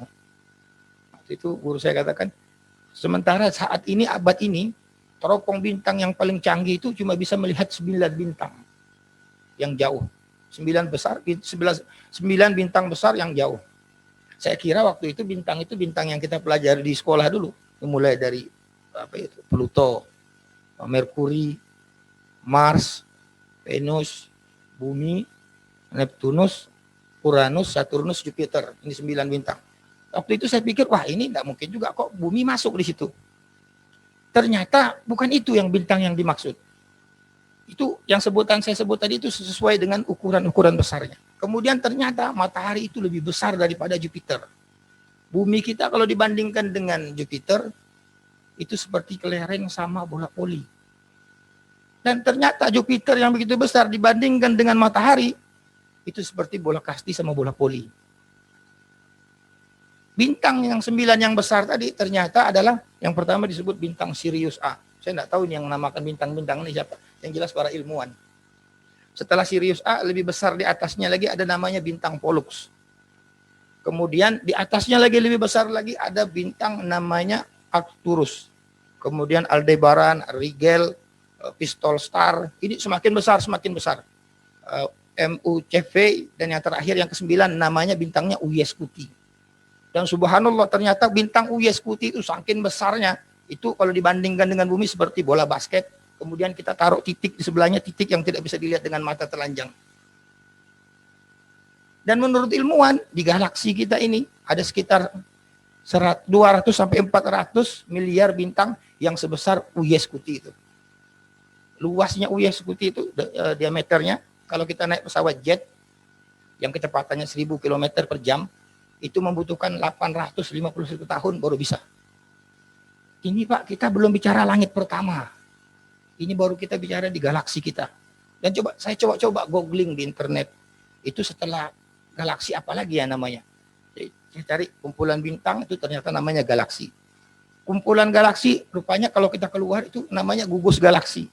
Speaker 6: Waktu itu guru saya katakan, sementara saat ini abad ini teropong bintang yang paling canggih itu cuma bisa melihat 9 bintang yang jauh. 9 bintang besar yang jauh. Saya kira waktu itu bintang yang kita pelajari di sekolah dulu. Mulai dari Pluto, Merkuri, Mars, Venus, Bumi, Neptunus, Uranus, Saturnus, Jupiter. Ini 9 bintang. Waktu itu saya pikir, wah ini tidak mungkin juga kok Bumi masuk di situ. Ternyata bukan itu yang bintang yang dimaksud. Itu yang saya sebut tadi itu sesuai dengan ukuran-ukuran besarnya. Kemudian ternyata matahari itu lebih besar daripada Jupiter. Bumi kita kalau dibandingkan dengan Jupiter, itu seperti kelereng sama bola voli. Dan ternyata Jupiter yang begitu besar dibandingkan dengan matahari, itu seperti bola kasti sama bola voli. Bintang yang 9 yang besar tadi ternyata adalah yang pertama disebut bintang Sirius A. Saya tidak tahu yang menamakan bintang-bintang ini siapa. Yang jelas para ilmuwan. Setelah Sirius A, lebih besar di atasnya lagi ada namanya bintang Pollux. Kemudian di atasnya lagi lebih besar lagi ada bintang namanya Arcturus. Kemudian Aldebaran, Rigel, Pistol Star. Ini semakin besar, semakin besar. MUCV dan yang terakhir yang ke-9 namanya bintangnya Uy-Scuti. Dan subhanallah ternyata bintang Uy-Scuti itu saking besarnya, itu kalau dibandingkan dengan bumi seperti bola basket kemudian kita taruh titik di sebelahnya, titik yang tidak bisa dilihat dengan mata telanjang. Dan menurut ilmuwan, di galaksi kita ini ada sekitar 200 sampai 400 miliar bintang yang sebesar UY Scuti itu. Luasnya UY Scuti itu diameternya, kalau kita naik pesawat jet yang kecepatannya 1000 km per jam, itu membutuhkan 851 tahun baru bisa. Ini Pak, kita belum bicara langit pertama. Ini baru kita bicara di galaksi kita. Dan saya coba googling di internet. Itu setelah galaksi apa lagi ya namanya? Saya cari kumpulan bintang, itu ternyata namanya galaksi. Kumpulan galaksi, rupanya kalau kita keluar itu namanya gugus galaksi.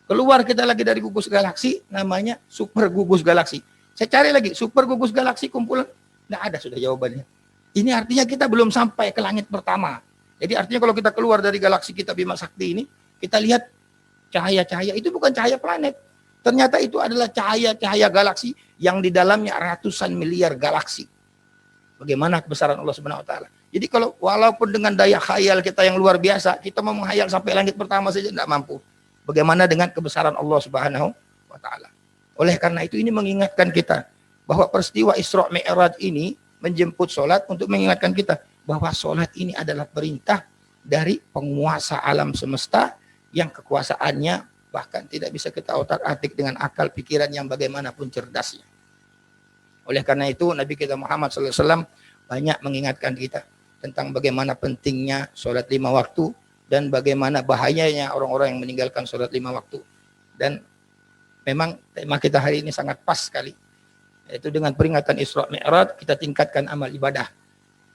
Speaker 6: Keluar kita lagi dari gugus galaksi, namanya super gugus galaksi. Saya cari lagi, super gugus galaksi kumpulan, nggak ada sudah jawabannya. Ini artinya kita belum sampai ke langit pertama. Jadi artinya kalau kita keluar dari galaksi kita Bima Sakti ini, kita lihat cahaya-cahaya, itu bukan cahaya planet. Ternyata itu adalah cahaya-cahaya galaksi yang di dalamnya ratusan miliar galaksi. Bagaimana kebesaran Allah Subhanahu wa taala. Jadi kalau walaupun dengan daya khayal kita yang luar biasa, kita mau menghayal sampai langit pertama saja tidak mampu. Bagaimana dengan kebesaran Allah Subhanahu wa taala. Oleh karena itu ini mengingatkan kita bahwa peristiwa Isra Mi'raj ini menjemput sholat untuk mengingatkan kita bahwa sholat ini adalah perintah dari penguasa alam semesta yang kekuasaannya bahkan tidak bisa kita otak-atik dengan akal pikiran yang bagaimanapun cerdasnya. Oleh karena itu Nabi kita Muhammad SAW banyak mengingatkan kita tentang bagaimana pentingnya sholat 5 waktu dan bagaimana bahayanya orang-orang yang meninggalkan sholat 5 waktu. Dan memang tema kita hari ini sangat pas sekali, yaitu dengan peringatan Isra Mi'raj kita tingkatkan amal ibadah.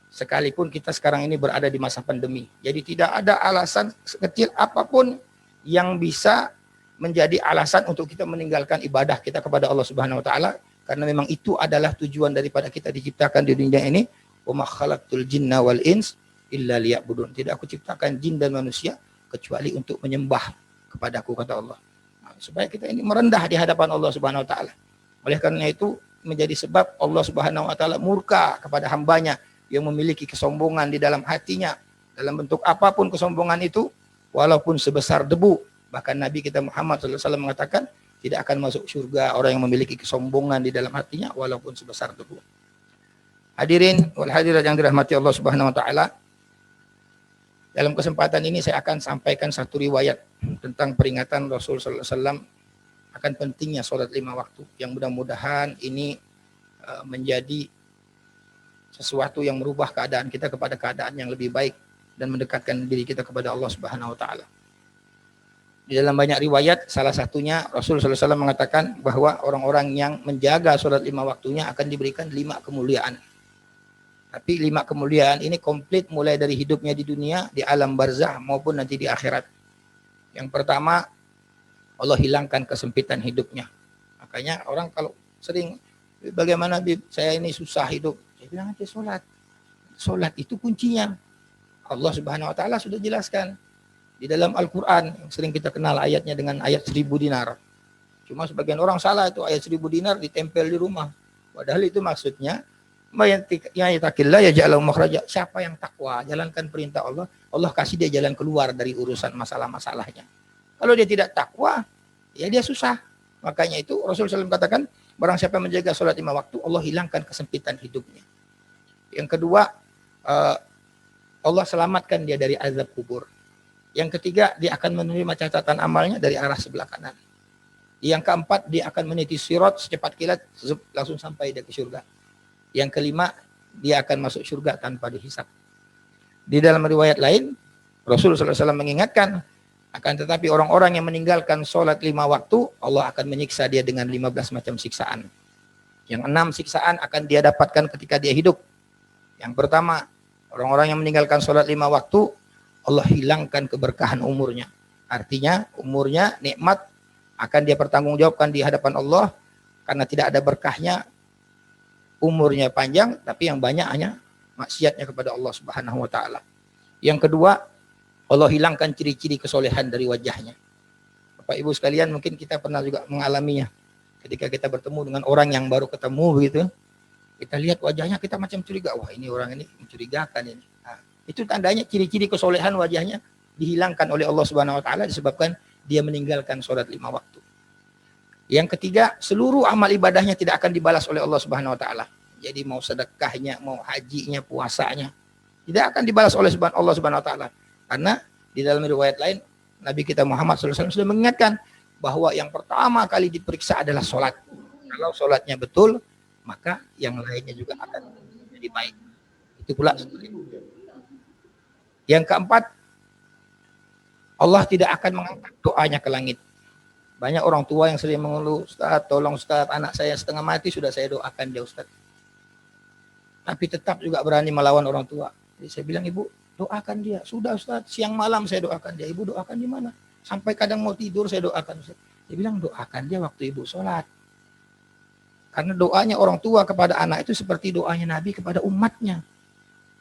Speaker 6: Sekalipun kita sekarang ini berada di masa pandemi. Jadi tidak ada alasan sekecil apapun yang bisa menjadi alasan untuk kita meninggalkan ibadah kita kepada Allah Subhanahu wa taala, karena memang itu adalah tujuan daripada kita diciptakan di dunia ini. Wa ma khalaqtul jinna wal ins illa liya'budun. Tidak aku ciptakan jin dan manusia kecuali untuk menyembah kepadaku, kata Allah. Nah, supaya kita ini merendah di hadapan Allah Subhanahu wa taala. Oleh karena itu menjadi sebab Allah Subhanahu wa taala murka kepada hambanya yang memiliki kesombongan di dalam hatinya dalam bentuk apapun kesombongan itu, walaupun sebesar debu. Bahkan Nabi kita Muhammad SAW mengatakan tidak akan masuk surga orang yang memiliki kesombongan di dalam hatinya walaupun sebesar debu. Hadirin wal hadirat yang dirahmati Allah Subhanahu wa taala. Dalam kesempatan ini saya akan sampaikan satu riwayat tentang peringatan Rasul sallallahu alaihi wasallam akan pentingnya sholat 5 waktu, yang mudah-mudahan ini menjadi sesuatu yang merubah keadaan kita kepada keadaan yang lebih baik dan mendekatkan diri kita kepada Allah Subhanahu wa taala. Di dalam banyak riwayat, salah satunya Rasul sallallahu alaihi wasallam mengatakan bahwa orang-orang yang menjaga sholat 5 waktunya akan diberikan 5 kemuliaan. Tapi 5 kemuliaan ini komplit mulai dari hidupnya di dunia, di alam barzah maupun nanti di akhirat. Yang pertama, Allah hilangkan kesempitan hidupnya. Makanya orang kalau sering, bagaimana saya ini susah hidup, saya bilang aja sholat. Sholat itu kuncinya. Allah Subhanahu wa taala sudah jelaskan di dalam Al-Quran, yang sering kita kenal ayatnya dengan ayat 1000 dinar. Cuma sebagian orang salah itu ayat 1000 dinar ditempel di rumah. Padahal itu maksudnya siapa yang takwa, jalankan perintah Allah, Allah kasih dia jalan keluar dari urusan masalah-masalahnya. Kalau dia tidak takwa, ya dia susah. Makanya itu Rasulullah SAW katakan, barang siapa menjaga sholat 5 waktu, Allah hilangkan kesempitan hidupnya. Yang kedua, Allah selamatkan dia dari azab kubur. Yang ketiga, dia akan menerima catatan amalnya dari arah sebelah kanan. Yang keempat, dia akan meniti sirat secepat kilat, langsung sampai dia ke surga. Yang kelima, dia akan masuk surga tanpa dihisab. Di dalam riwayat lain, Rasulullah SAW mengingatkan, akan tetapi orang-orang yang meninggalkan sholat 5 waktu, Allah akan menyiksa dia dengan 15 macam siksaan. Yang 6 siksaan akan dia dapatkan ketika dia hidup. Yang pertama, orang-orang yang meninggalkan sholat 5 waktu, Allah hilangkan keberkahan umurnya. Artinya umurnya, nikmat akan dia pertanggungjawabkan di hadapan Allah, karena tidak ada berkahnya. Umurnya panjang, tapi yang banyak hanya maksiatnya kepada Allah Subhanahu wa taala. Yang kedua, Allah hilangkan ciri-ciri kesolehan dari wajahnya. Bapak Ibu sekalian, mungkin kita pernah juga mengalaminya. Ketika kita bertemu dengan orang yang baru ketemu begitu, kita lihat wajahnya, kita macam curiga, wah ini orang ini mencurigakan ini. Nah, itu tandanya ciri-ciri kesolehan wajahnya dihilangkan oleh Allah Subhanahu wa taala disebabkan dia meninggalkan sholat 5 waktu. Yang ketiga, seluruh amal ibadahnya tidak akan dibalas oleh Allah Subhanahu wa taala. Jadi mau sedekahnya, mau hajinya, puasanya, tidak akan dibalas oleh Allah Subhanahu wa taala. Karena di dalam riwayat lain Nabi kita Muhammad SAW sudah mengingatkan bahwa yang pertama kali diperiksa adalah sholat. Kalau sholatnya betul, maka yang lainnya juga akan jadi baik. Itu pula seperti itu. Yang keempat, Allah tidak akan mengangkat doanya ke langit. Banyak orang tua yang sering mengeluh, Ustaz, tolong Ustaz, anak saya setengah mati sudah saya doakan dia Ustaz. Tapi tetap juga berani melawan orang tua. Jadi saya bilang, Ibu, doakan dia. Sudah Ustaz, siang malam saya doakan dia. Ibu doakan di mana? Sampai kadang mau tidur saya doakan Ustaz. Dia bilang, doakan dia waktu Ibu sholat. Karena doanya orang tua kepada anak itu seperti doanya Nabi kepada umatnya.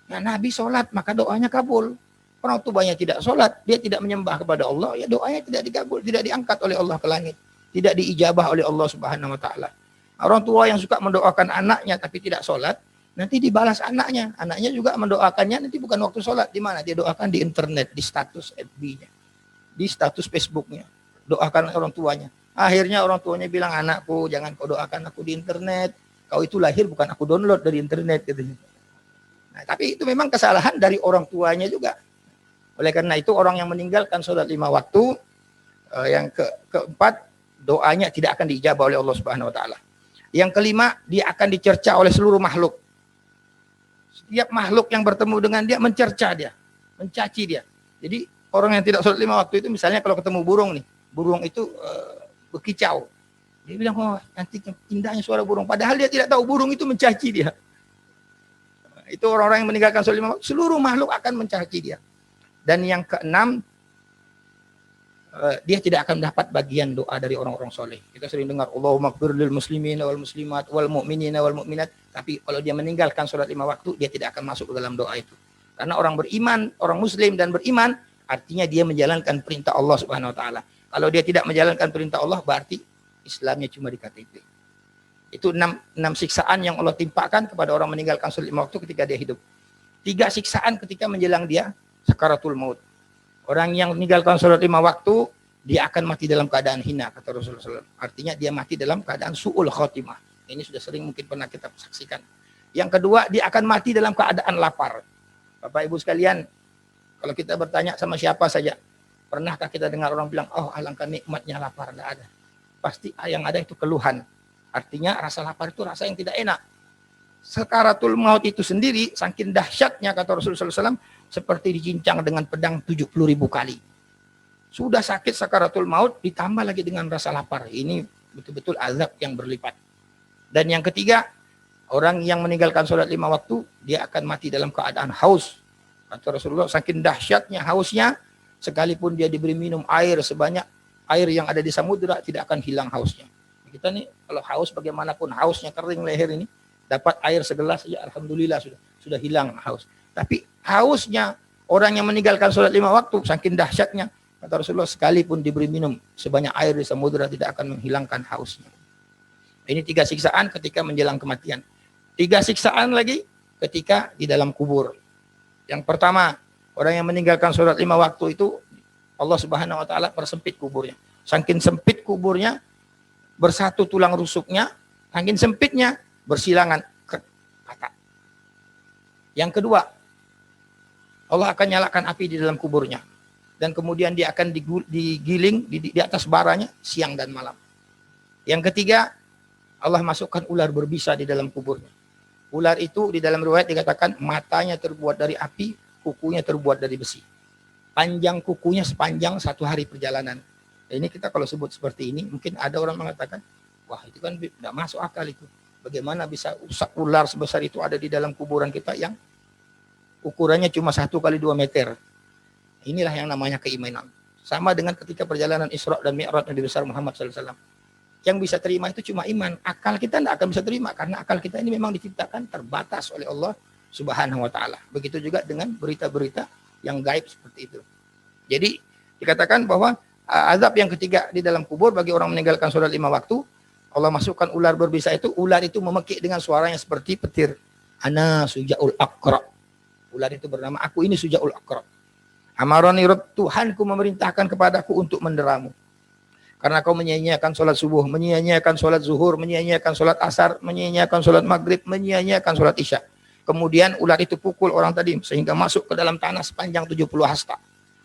Speaker 6: Nah, Nabi sholat, maka doanya kabul. Orang tuanya tidak sholat, dia tidak menyembah kepada Allah, ya doanya tidak dikabul, tidak diangkat oleh Allah ke langit, tidak diijabah oleh Allah Subhanahu wa taala. Orang tua yang suka mendoakan anaknya tapi tidak sholat, nanti dibalas anaknya. Anaknya juga mendoakannya, nanti bukan waktu sholat. Di mana? Dia doakan di internet, di status FB-nya, di status Facebook-nya. Doakan orang tuanya. Akhirnya orang tuanya bilang, anakku jangan kau doakan aku di internet. Kau itu lahir bukan aku download dari internet. Gitu. Nah, tapi itu memang kesalahan dari orang tuanya juga. Oleh karena itu orang yang meninggalkan sholat 5 waktu, yang keempat, doanya tidak akan diijabah oleh Allah Subhanahu wa taala. Yang kelima, dia akan dicerca oleh seluruh makhluk. Setiap makhluk yang bertemu dengan dia mencerca dia, mencaci dia. Jadi orang yang tidak sholat 5 waktu itu misalnya kalau ketemu burung nih, burung itu berkicau. Dia bilang, oh nanti indahnya suara burung. Padahal dia tidak tahu burung itu mencaci dia. Itu orang-orang yang meninggalkan sholat 5 waktu, seluruh makhluk akan mencaci dia. Dan yang keenam, dia tidak akan mendapat bagian doa dari orang-orang soleh. Kita sering dengar Allahumma ighfir lil muslimina wal muslimat wal mu'minina wal mu'minat. Tapi kalau dia meninggalkan sholat 5 waktu, dia tidak akan masuk ke dalam doa itu. Karena orang beriman, orang muslim dan beriman, artinya dia menjalankan perintah Allah Subhanahu wa taala. Kalau dia tidak menjalankan perintah Allah, berarti Islamnya cuma di KTP. Itu 6 siksaan yang Allah timpakan kepada orang meninggalkan sholat 5 waktu ketika dia hidup. 3 siksaan ketika menjelang dia sakaratul maut. Orang yang meninggalkan sholat 5 waktu, dia akan mati dalam keadaan hina, kata Rasulullah SAW. Artinya dia mati dalam keadaan su'ul khotimah. Ini sudah sering mungkin pernah kita saksikan. Yang kedua, dia akan mati dalam keadaan lapar. Bapak Ibu sekalian, kalau kita bertanya sama siapa saja, pernahkah kita dengar orang bilang, oh alangkah nikmatnya lapar? Tidak ada. Pasti yang ada itu keluhan. Artinya rasa lapar itu rasa yang tidak enak. Sakaratul maut itu sendiri, saking dahsyatnya, kata Rasulullah SAW, seperti dicincang dengan pedang 70.000 kali. Sudah sakit sakaratul maut, ditambah lagi dengan rasa lapar. Ini betul-betul azab yang berlipat. Dan yang ketiga, orang yang meninggalkan sholat 5 waktu, dia akan mati dalam keadaan haus. Kata Rasulullah, saking dahsyatnya hausnya, sekalipun dia diberi minum air sebanyak air yang ada di samudera, tidak akan hilang hausnya. Kita nih, kalau haus bagaimanapun, hausnya kering leher ini, dapat air segelas saja, alhamdulillah sudah hilang haus. Tapi hausnya orang yang meninggalkan sholat 5 waktu, saking dahsyatnya, kata Rasulullah, sekalipun diberi minum sebanyak air di samudera tidak akan menghilangkan hausnya. Ini 3 siksaan ketika menjelang kematian. 3 siksaan lagi ketika di dalam kubur. Yang pertama, orang yang meninggalkan sholat 5 waktu itu, Allah Subhanahu wa taala persempit kuburnya. Saking sempit kuburnya, bersatu tulang rusuknya, saking sempitnya, bersilangan kata. Yang kedua, Allah akan nyalakan api di dalam kuburnya. Dan kemudian dia akan digiling di atas baranya siang dan malam. Yang ketiga, Allah masukkan ular berbisa di dalam kuburnya. Ular itu di dalam riwayat dikatakan matanya terbuat dari api, kukunya terbuat dari besi. Panjang kukunya sepanjang 1 hari perjalanan. Ini kita kalau sebut seperti ini, mungkin ada orang mengatakan, wah itu kan tidak masuk akal itu. Bagaimana bisa ular sebesar itu ada di dalam kuburan kita yang ukurannya cuma 1 kali 2 meter. Inilah yang namanya keimanan. Sama dengan ketika perjalanan Isra dan Mi'raj Nabi besar Muhammad SAW. Yang bisa terima itu cuma iman. Akal kita tidak akan bisa terima karena akal kita ini memang diciptakan terbatas oleh Allah Subhanahu wa taala. Begitu juga dengan berita-berita yang gaib seperti itu. Jadi dikatakan bahwa azab yang ketiga di dalam kubur bagi orang meninggalkan sholat 5 waktu, Allah masukkan ular berbisa itu, ular itu memekik dengan suaranya seperti petir. Ana sujaul aqra. Ular itu bernama, aku ini sujaul aqra. Amaroni Rabb, Tuhanku memerintahkan kepadaku untuk menderamu. Karena kau menyia-nyiakan sholat subuh, menyia-nyiakan sholat zuhur, menyia-nyiakan sholat asar, menyia-nyiakan sholat maghrib, menyia-nyiakan sholat isya. Kemudian ular itu pukul orang tadi sehingga masuk ke dalam tanah sepanjang 70 hasta.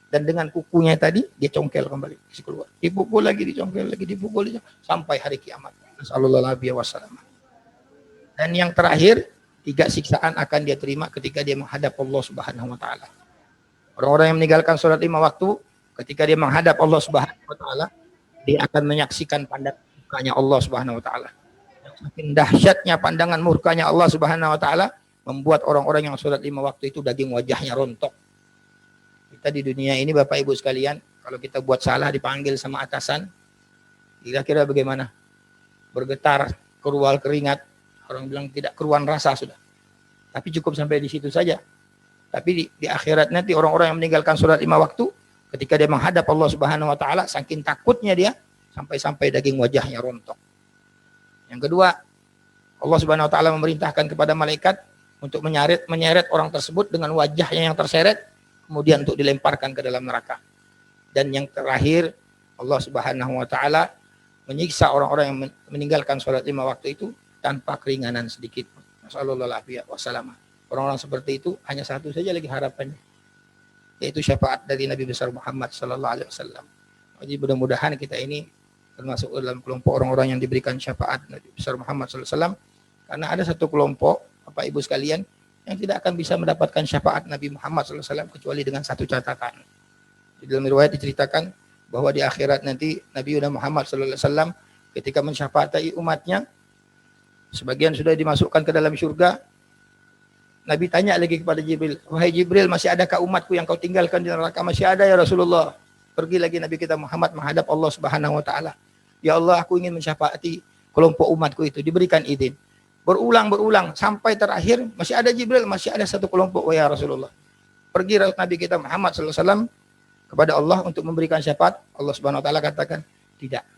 Speaker 6: Dan dengan kukunya tadi dia congkel kembali, keluar. Dipukul lagi, dicongkel lagi, dipukul lagi, sampai hari kiamat. Sallallahu alaihi wasallam. Dan yang terakhir, 3 siksaan akan dia terima ketika dia menghadap Allah Subhanahu wa taala. Orang-orang yang meninggalkan sholat 5 waktu, ketika dia menghadap Allah Subhanahu wa taala, dia akan menyaksikan pandangan murkanya Allah Subhanahu wa taala. Makin dahsyatnya pandangan murkanya Allah Subhanahu wa taala membuat orang-orang yang sholat 5 waktu itu daging wajahnya rontok. Kita di dunia ini Bapak Ibu sekalian, kalau kita buat salah dipanggil sama atasan, kira-kira bagaimana? Bergetar, kerual keringat, orang bilang tidak keruan rasa sudah. Tapi cukup sampai di situ saja. Tapi di akhirat nanti orang-orang yang meninggalkan sholat 5 waktu, ketika dia menghadap Allah Subhanahu wa taala, saking takutnya dia sampai-sampai daging wajahnya rontok. Yang kedua, Allah Subhanahu wa taala memerintahkan kepada malaikat untuk menyeret orang tersebut dengan wajahnya yang terseret, kemudian untuk dilemparkan ke dalam neraka. Dan yang terakhir, Allah Subhanahu wa taala menyiksa orang-orang yang meninggalkan sholat 5 waktu itu tanpa keringanan sedikit. Nasallallahu wasallam. Orang-orang seperti itu hanya satu saja lagi harapannya, yaitu syafaat dari Nabi besar Muhammad sallallahu alaihi wasallam. Jadi mudah-mudahan kita ini termasuk dalam kelompok orang-orang yang diberikan syafaat Nabi besar Muhammad sallallahu alaihi wasallam, karena ada satu kelompok Bapak Ibu sekalian yang tidak akan bisa mendapatkan syafaat Nabi Muhammad sallallahu alaihi wasallam kecuali dengan satu catatan. Di dalam riwayat diceritakan bahwa di akhirat nanti Nabi Muhammad sallallahu alaihi wasallam ketika mensyafaati umatnya, sebagian sudah dimasukkan ke dalam surga. Nabi tanya lagi kepada Jibril, wahai Jibril, masih adakah umatku yang kau tinggalkan di neraka? Masih ada ya Rasulullah. Pergi lagi Nabi kita Muhammad menghadap Allah Subhanahu wa taala. Ya Allah, aku ingin mensyafaati kelompok umatku itu, diberikan izin. Berulang sampai terakhir masih ada Jibril, masih ada satu kelompok ya Rasulullah. Pergi Nabi kita Muhammad sallallahu alaihi wasallam kepada Allah untuk memberikan syafaat. Allah Subhanahu wa taala katakan, tidak.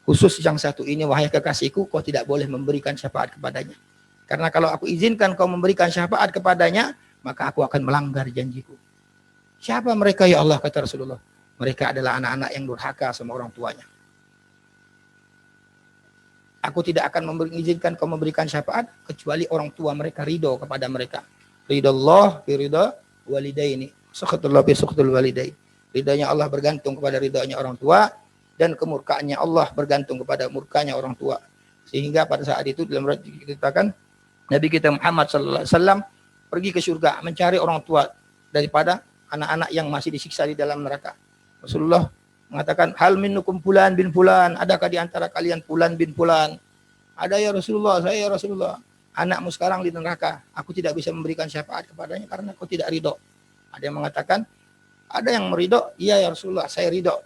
Speaker 6: Khusus yang satu ini wahai kekasihku, kau tidak boleh memberikan syafaat kepadanya. Karena kalau aku izinkan kau memberikan syafaat kepadanya, maka aku akan melanggar janjiku. Siapa mereka ya Allah, kata Rasulullah? Mereka adalah anak-anak yang durhaka sama orang tuanya. Aku tidak akan mengizinkan kau memberikan syafaat kecuali orang tua mereka ridho kepada mereka. Ridallah fi ridha walidaini, sakhatullah fi sakhatul walidain. Ridhonya Allah bergantung kepada ridhonya orang tua, dan kemurkaannya Allah bergantung kepada murkanya orang tua. Sehingga pada saat itu dalam riwayat diceritakan Nabi kita Muhammad sallallahu alaihi wasallam pergi ke surga mencari orang tua daripada anak-anak yang masih disiksa di dalam neraka. Rasulullah mengatakan, hal minnukum fulan bin fulan, adakah di antara kalian fulan bin fulan? Ada ya Rasulullah, saya ya Rasulullah. Anakmu sekarang di neraka, aku tidak bisa memberikan syafaat kepadanya karena aku tidak ridho. Ada yang mengatakan, ada yang meridho, iya ya Rasulullah, saya ridho.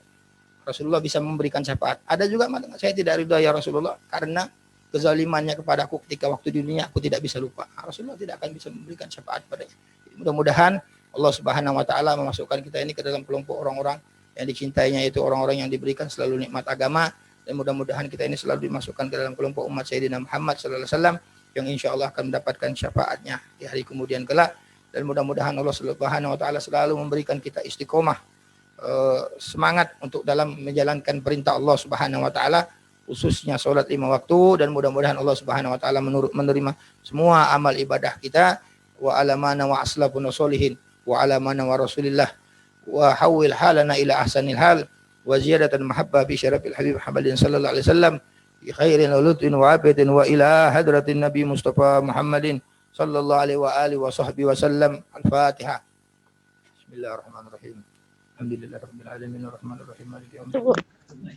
Speaker 6: Rasulullah bisa memberikan syafaat. Ada juga mengatakan, saya tidak ridho ya Rasulullah karena kezalimannya kepadaku ketika waktu di dunia, aku tidak bisa lupa. Rasulullah tidak akan bisa memberikan syafaat padanya. Mudah-mudahan Allah Subhanahu wa taala memasukkan kita ini ke dalam kelompok orang-orang yang dicintainya, itu orang-orang yang diberikan selalu nikmat agama, dan mudah-mudahan kita ini selalu dimasukkan ke dalam kelompok umat Sayyidina Muhammad sallallahu alaihi wasallam yang insyaallah akan mendapatkan syafaatnya di hari kemudian kelak. Dan mudah-mudahan Allah Subhanahu wa taala selalu memberikan kita istiqomah, semangat untuk dalam menjalankan perintah Allah Subhanahu wa taala, khususnya sholat 5 waktu, dan mudah-mudahan Allah Subhanahu wa taala menerima semua amal ibadah kita. Wa alamana wa aslafun solihin wa alamana wa rasulillah wa hawil halana ila ahsanil hal wa ziyadatan mahabbah bi syarafil habib Muhammadin sallallahu alaihi wasallam bi khairin wa lutfin wa afiyatin wa ila hadratin nabi Mustafa Muhammadin sallallahu alaihi wa alihi wa sahbihi wasallam. Al-Fatihah. Bismillahirrahmanirrahim. Alhamdulillahirabbil alamin arrahmanir rahim maliki yaumiddin.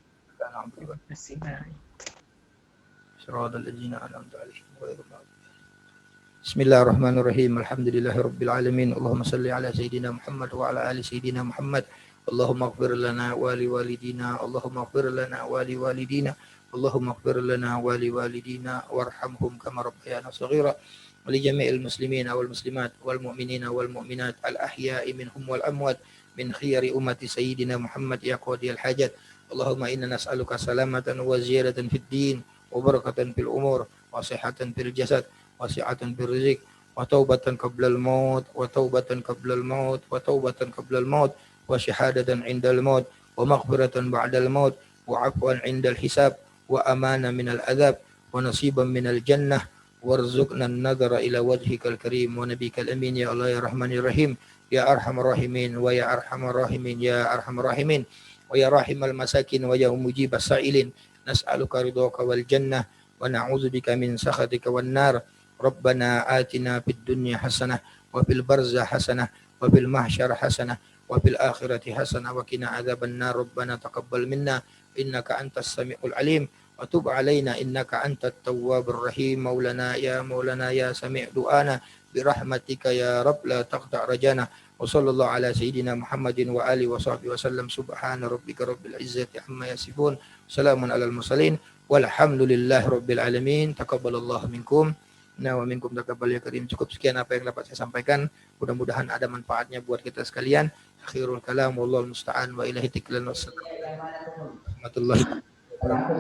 Speaker 6: Bismillahirrahmanirrahim. Alhamdulillahirabbil alamin. Allahumma salli ala sayidina Muhammad wa ala ali sayidina Muhammad. Allahumma ighfir lana wa li walidina. Allahumma ighfir lana wa li walidina. Allahumma ighfir lana wa li walidina warhamhum kama rabbayana shaghira. Wa li jami'il muslimina wal muslimat wal mu'minina wal mu'minat al ahya'i minhum wal amwat min khiyari ummati sayyidina Muhammad ya qadiyal hajat. Allahumma inna nas'aluka salamatan wa ziyadatan fid din wa barakatan fil umur wa sihhatan fil jasad wa si'atan fil rizq وتوبة قبل الموت وتوبة قبل الموت وتوبة قبل الموت وشهادة عند الموت ومغفرة بعد الموت وعفوا عند الحساب وأمانا من العذاب ونصيبا من الجنة وارزقنا النظر إلى وجهك الكريم ونبيك الأمين يا الله يا رحمن الرحيم يا أرحم الراحمين ويا أرحم الراحمين يا أرحم الراحمين ويا راحم المساكين ويا مجيب السائلين نسألك رضاك والجنة ونعوذ بك من سخطك والنار ربنا آتنا في الدنيا حسنة وفي البرزة حسنة وفي المحشر حسنة وفي الآخرة حسنة وقنا عذاب النار ربنا تقبل منا إنك أنت السميع العليم وتب علينا إنك أنت التواب الرحيم مولانا يا سميع دعانا برحمتك يا رب لا تقطع رجانا وصلى الله على سيدنا محمد وآله وصحبه وسلم سبحان ربك رب العزة عما يصفون سلام على المرسلين والحمد لله رب العالمين تقبل الله منكم nah wa minkum taqabbal ya karim. Cukup sekian apa yang dapat saya sampaikan, mudah-mudahan ada manfaatnya buat kita sekalian. Akhirul kalam wallahu musta'an wa ilahi tiklan wassalamu warahmatullahi wabarakatuh.